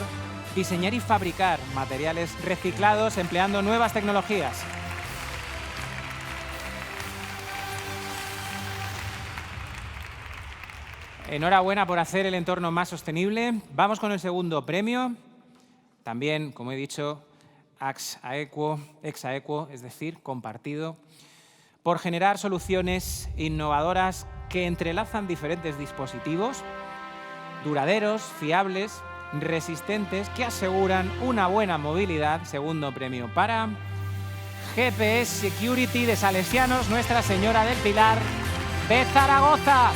[SPEAKER 2] diseñar y fabricar materiales reciclados empleando nuevas tecnologías. Enhorabuena por hacer el entorno más sostenible. Vamos con el segundo premio. También, como he dicho, ex aequo, es decir, compartido, por generar soluciones innovadoras que entrelazan diferentes dispositivos, duraderos, fiables, resistentes, que aseguran una buena movilidad. Segundo premio para GPS Security de Salesianos Nuestra Señora del Pilar de Zaragoza.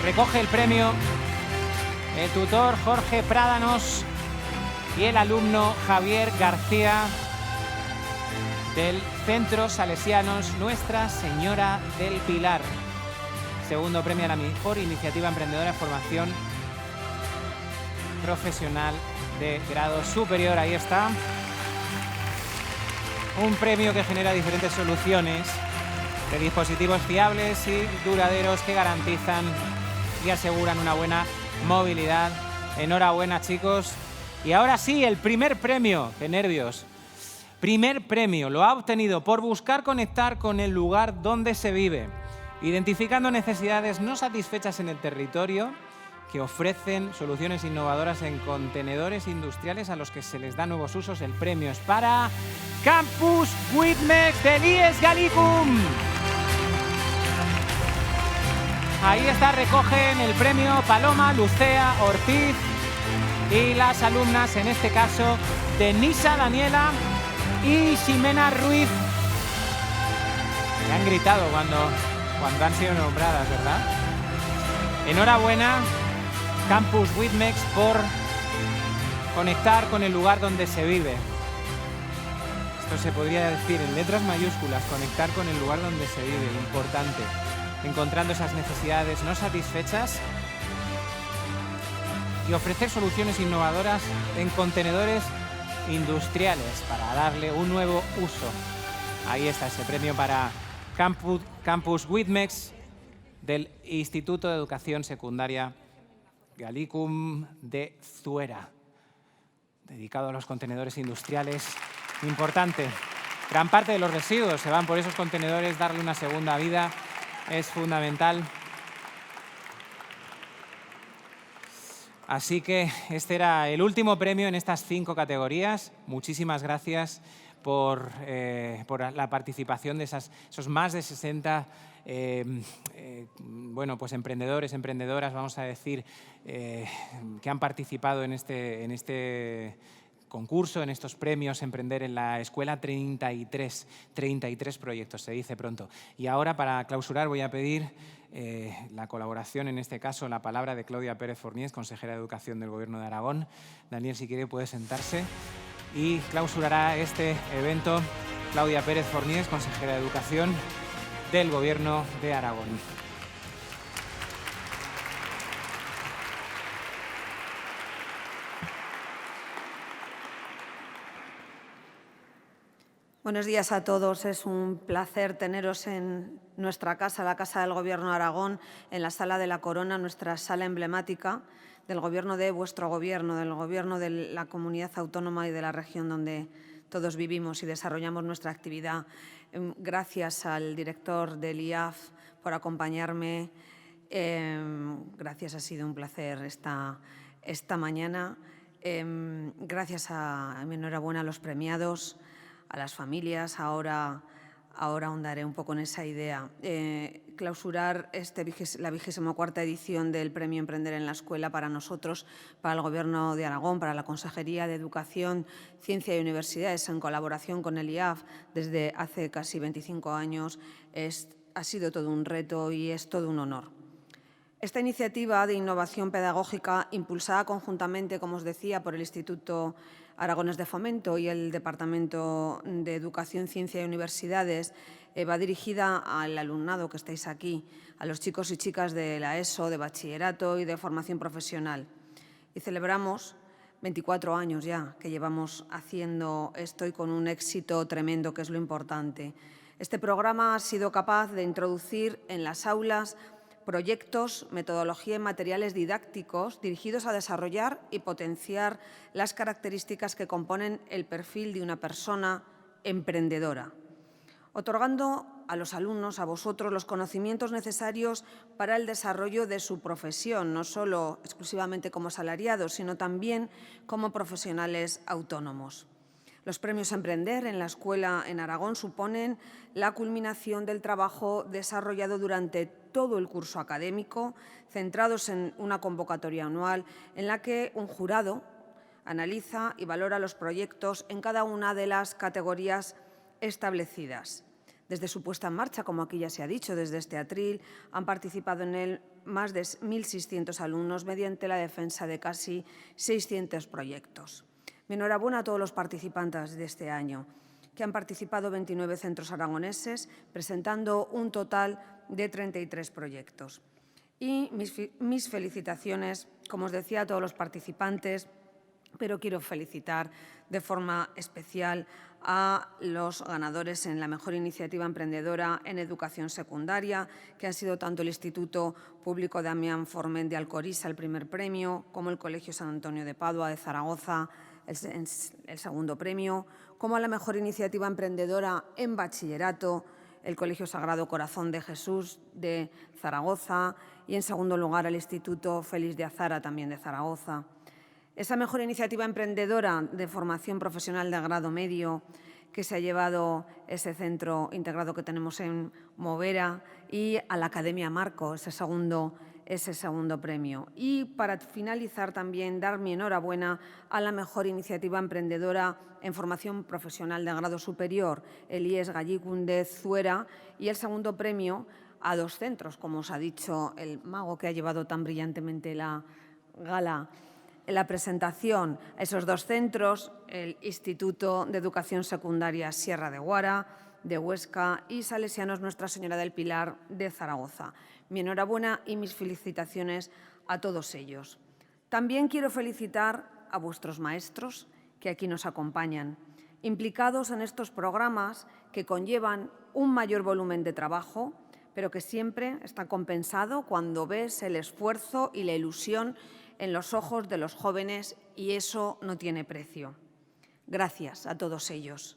[SPEAKER 2] Recoge el premio el tutor Jorge Prádanos y el alumno Javier García del Centro Salesianos Nuestra Señora del Pilar. Segundo premio a la mejor iniciativa emprendedora en formación profesional de grado superior. Ahí está. Un premio que genera diferentes soluciones de dispositivos fiables y duraderos que garantizan y aseguran una buena movilidad. Enhorabuena, chicos. Y ahora sí, el primer premio. ¡Qué nervios! Primer premio lo ha obtenido por buscar conectar con el lugar donde se vive, identificando necesidades no satisfechas en el territorio que ofrecen soluciones innovadoras en contenedores industriales a los que se les da nuevos usos. El premio es para Campus Widmex del IES Gallicum. Ahí está, recogen el premio Paloma, Lucea, Ortiz y las alumnas, en este caso, Denisa Daniela y Ximena Ruiz. Me han gritado cuando han sido nombradas, ¿verdad? Enhorabuena, Campus Widmex, por conectar con el lugar donde se vive. Esto se podría decir en letras mayúsculas, conectar con el lugar donde se vive, importante. Encontrando esas necesidades no satisfechas y ofrecer soluciones innovadoras en contenedores industriales para darle un nuevo uso. Ahí está ese premio para Campus Widmex del Instituto de Educación Secundaria Gallicum de Zuera, dedicado a los contenedores industriales. Importante. Gran parte de los residuos se van por esos contenedores, darle una segunda vida es fundamental. Así que este era el último premio en estas 5 categorías. Muchísimas gracias por la participación de esos más de 60 bueno, pues emprendedores, emprendedoras, vamos a decir, que han participado en este concurso, en estos premios Emprender en la Escuela. 33 proyectos, se dice pronto. Y ahora, para clausurar, voy a pedir la colaboración, en este caso, la palabra de Claudia Pérez Forniés, consejera de Educación del Gobierno de Aragón. Daniel, si quiere, puede sentarse. Y clausurará este evento Claudia Pérez Forniés, consejera de Educación del Gobierno de Aragón.
[SPEAKER 12] Buenos días a todos. Es un placer teneros en nuestra casa, la Casa del Gobierno de Aragón, en la Sala de la Corona, nuestra sala emblemática del Gobierno de vuestro Gobierno, del Gobierno de la Comunidad Autónoma y de la región donde todos vivimos y desarrollamos nuestra actividad. Gracias al director del IAF por acompañarme. Gracias, ha sido un placer esta mañana. Gracias mi enhorabuena a los premiados, a las familias. Ahora ahondaré un poco en esa idea. Clausurar la 24ª edición del Premio Emprender en la Escuela para nosotros, para el Gobierno de Aragón, para la Consejería de Educación, Ciencia y Universidades, en colaboración con el IAF desde hace casi 25 años, ha sido todo un reto y es todo un honor. Esta iniciativa de innovación pedagógica, impulsada conjuntamente, como os decía, por el Instituto Aragonés de Fomento y el Departamento de Educación, Ciencia y Universidades, va dirigida al alumnado que estáis aquí, a los chicos y chicas de la ESO, de bachillerato y de formación profesional. Y celebramos 24 años ya que llevamos haciendo esto y con un éxito tremendo, que es lo importante. Este programa ha sido capaz de introducir en las aulas proyectos, metodología y materiales didácticos dirigidos a desarrollar y potenciar las características que componen el perfil de una persona emprendedora, otorgando a los alumnos, a vosotros, los conocimientos necesarios para el desarrollo de su profesión, no solo exclusivamente como asalariados, sino también como profesionales autónomos. Los premios Emprender en la Escuela en Aragón suponen la culminación del trabajo desarrollado durante todo el curso académico, centrados en una convocatoria anual en la que un jurado analiza y valora los proyectos en cada una de las categorías establecidas. Desde su puesta en marcha, como aquí ya se ha dicho, desde este atril, han participado en él más de 1.600 alumnos mediante la defensa de casi 600 proyectos. Mi enhorabuena a todos los participantes de este año, que han participado 29 centros aragoneses, presentando un total de 33 proyectos. Y mis felicitaciones, como os decía, a todos los participantes, pero quiero felicitar de forma especial a los ganadores en la mejor iniciativa emprendedora en educación secundaria, que han sido tanto el Instituto Público Damián Forment de Alcoriza, el primer premio, como el Colegio San Antonio de Padua de Zaragoza, el segundo premio, como a la mejor iniciativa emprendedora en bachillerato, el Colegio Sagrado Corazón de Jesús de Zaragoza y, en segundo lugar, el Instituto Félix de Azara, también de Zaragoza. Esa mejor iniciativa emprendedora de formación profesional de grado medio que se ha llevado ese centro integrado que tenemos en Movera y a la Academia Marco, ese segundo premio. Y para finalizar también dar mi enhorabuena a la mejor iniciativa emprendedora en formación profesional de grado superior, el IES Gallicúndez Zuera, y el segundo premio a 2 centros, como os ha dicho el mago que ha llevado tan brillantemente la gala. En la presentación a esos 2 centros, el Instituto de Educación Secundaria Sierra de Guara, de Huesca, y Salesianos Nuestra Señora del Pilar, de Zaragoza. Mi enhorabuena y mis felicitaciones a todos ellos. También quiero felicitar a vuestros maestros que aquí nos acompañan, implicados en estos programas que conllevan un mayor volumen de trabajo, pero que siempre está compensado cuando ves el esfuerzo y la ilusión en los ojos de los jóvenes, y eso no tiene precio. Gracias a todos ellos.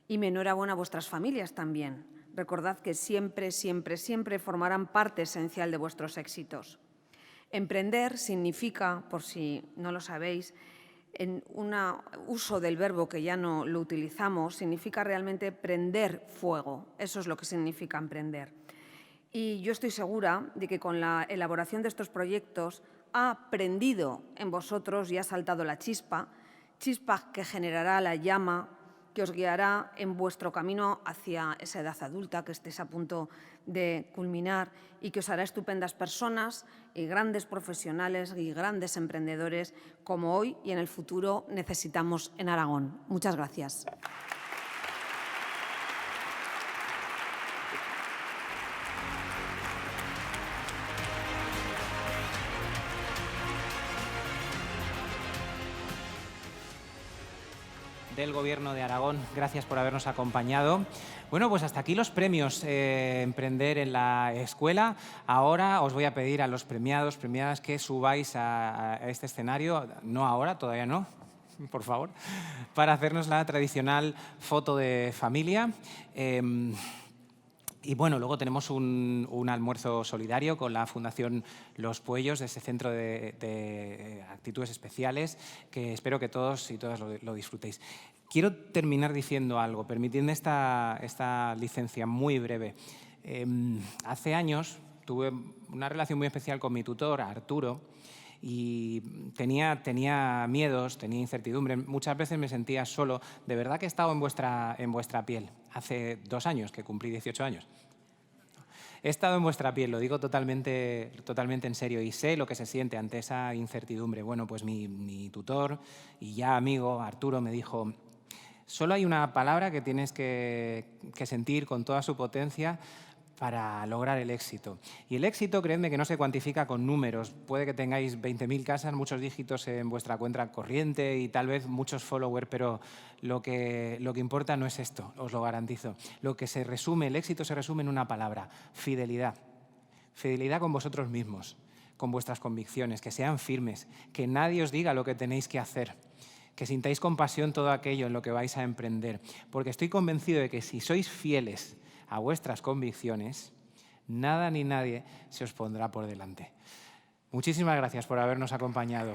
[SPEAKER 12] Y mi enhorabuena a vuestras familias también. Recordad que siempre, siempre, siempre formarán parte esencial de vuestros éxitos. Emprender significa, por si no lo sabéis, en un uso del verbo que ya no lo utilizamos, significa realmente prender fuego. Eso es lo que significa emprender. Y yo estoy segura de que con la elaboración de estos proyectos ha prendido en vosotros y ha saltado la chispa que generará la llama que os guiará en vuestro camino hacia esa edad adulta que estéis a punto de culminar y que os hará estupendas personas y grandes profesionales y grandes emprendedores como hoy y en el futuro necesitamos en Aragón. Muchas gracias.
[SPEAKER 2] Del Gobierno de Aragón, gracias por habernos acompañado. Bueno, pues hasta aquí los premios Emprender en la Escuela. Ahora os voy a pedir a los premiados, premiadas, que subáis a este escenario, no ahora, todavía no, por favor, para hacernos la tradicional foto de familia. Y bueno, luego tenemos un almuerzo solidario con la Fundación Los Puellos, de ese centro de actitudes especiales, que espero que todos y todas lo disfrutéis. Quiero terminar diciendo algo, permitidme esta licencia muy breve. Hace años tuve una relación muy especial con mi tutor, Arturo, y tenía miedos, tenía incertidumbre, muchas veces me sentía solo. De verdad que he estado en vuestra piel. Hace 2 años que cumplí 18 años. He estado en vuestra piel, lo digo totalmente en serio, y sé lo que se siente ante esa incertidumbre. Bueno, pues mi tutor y ya amigo, Arturo, me dijo: solo hay una palabra que tienes que sentir con toda su potencia para lograr el éxito. Y el éxito, creedme, que no se cuantifica con números. Puede que tengáis 20.000 casas, muchos dígitos en vuestra cuenta corriente y tal vez muchos followers, pero lo que importa no es esto, os lo garantizo. El éxito se resume en una palabra: fidelidad. Fidelidad con vosotros mismos, con vuestras convicciones, que sean firmes, que nadie os diga lo que tenéis que hacer, que sintáis con pasión todo aquello en lo que vais a emprender, porque estoy convencido de que si sois fieles a vuestras convicciones, nada ni nadie se os pondrá por delante. Muchísimas gracias por habernos acompañado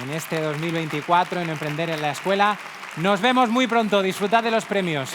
[SPEAKER 2] en este 2024 en Emprender en la Escuela. Nos vemos muy pronto. Disfrutad de los premios.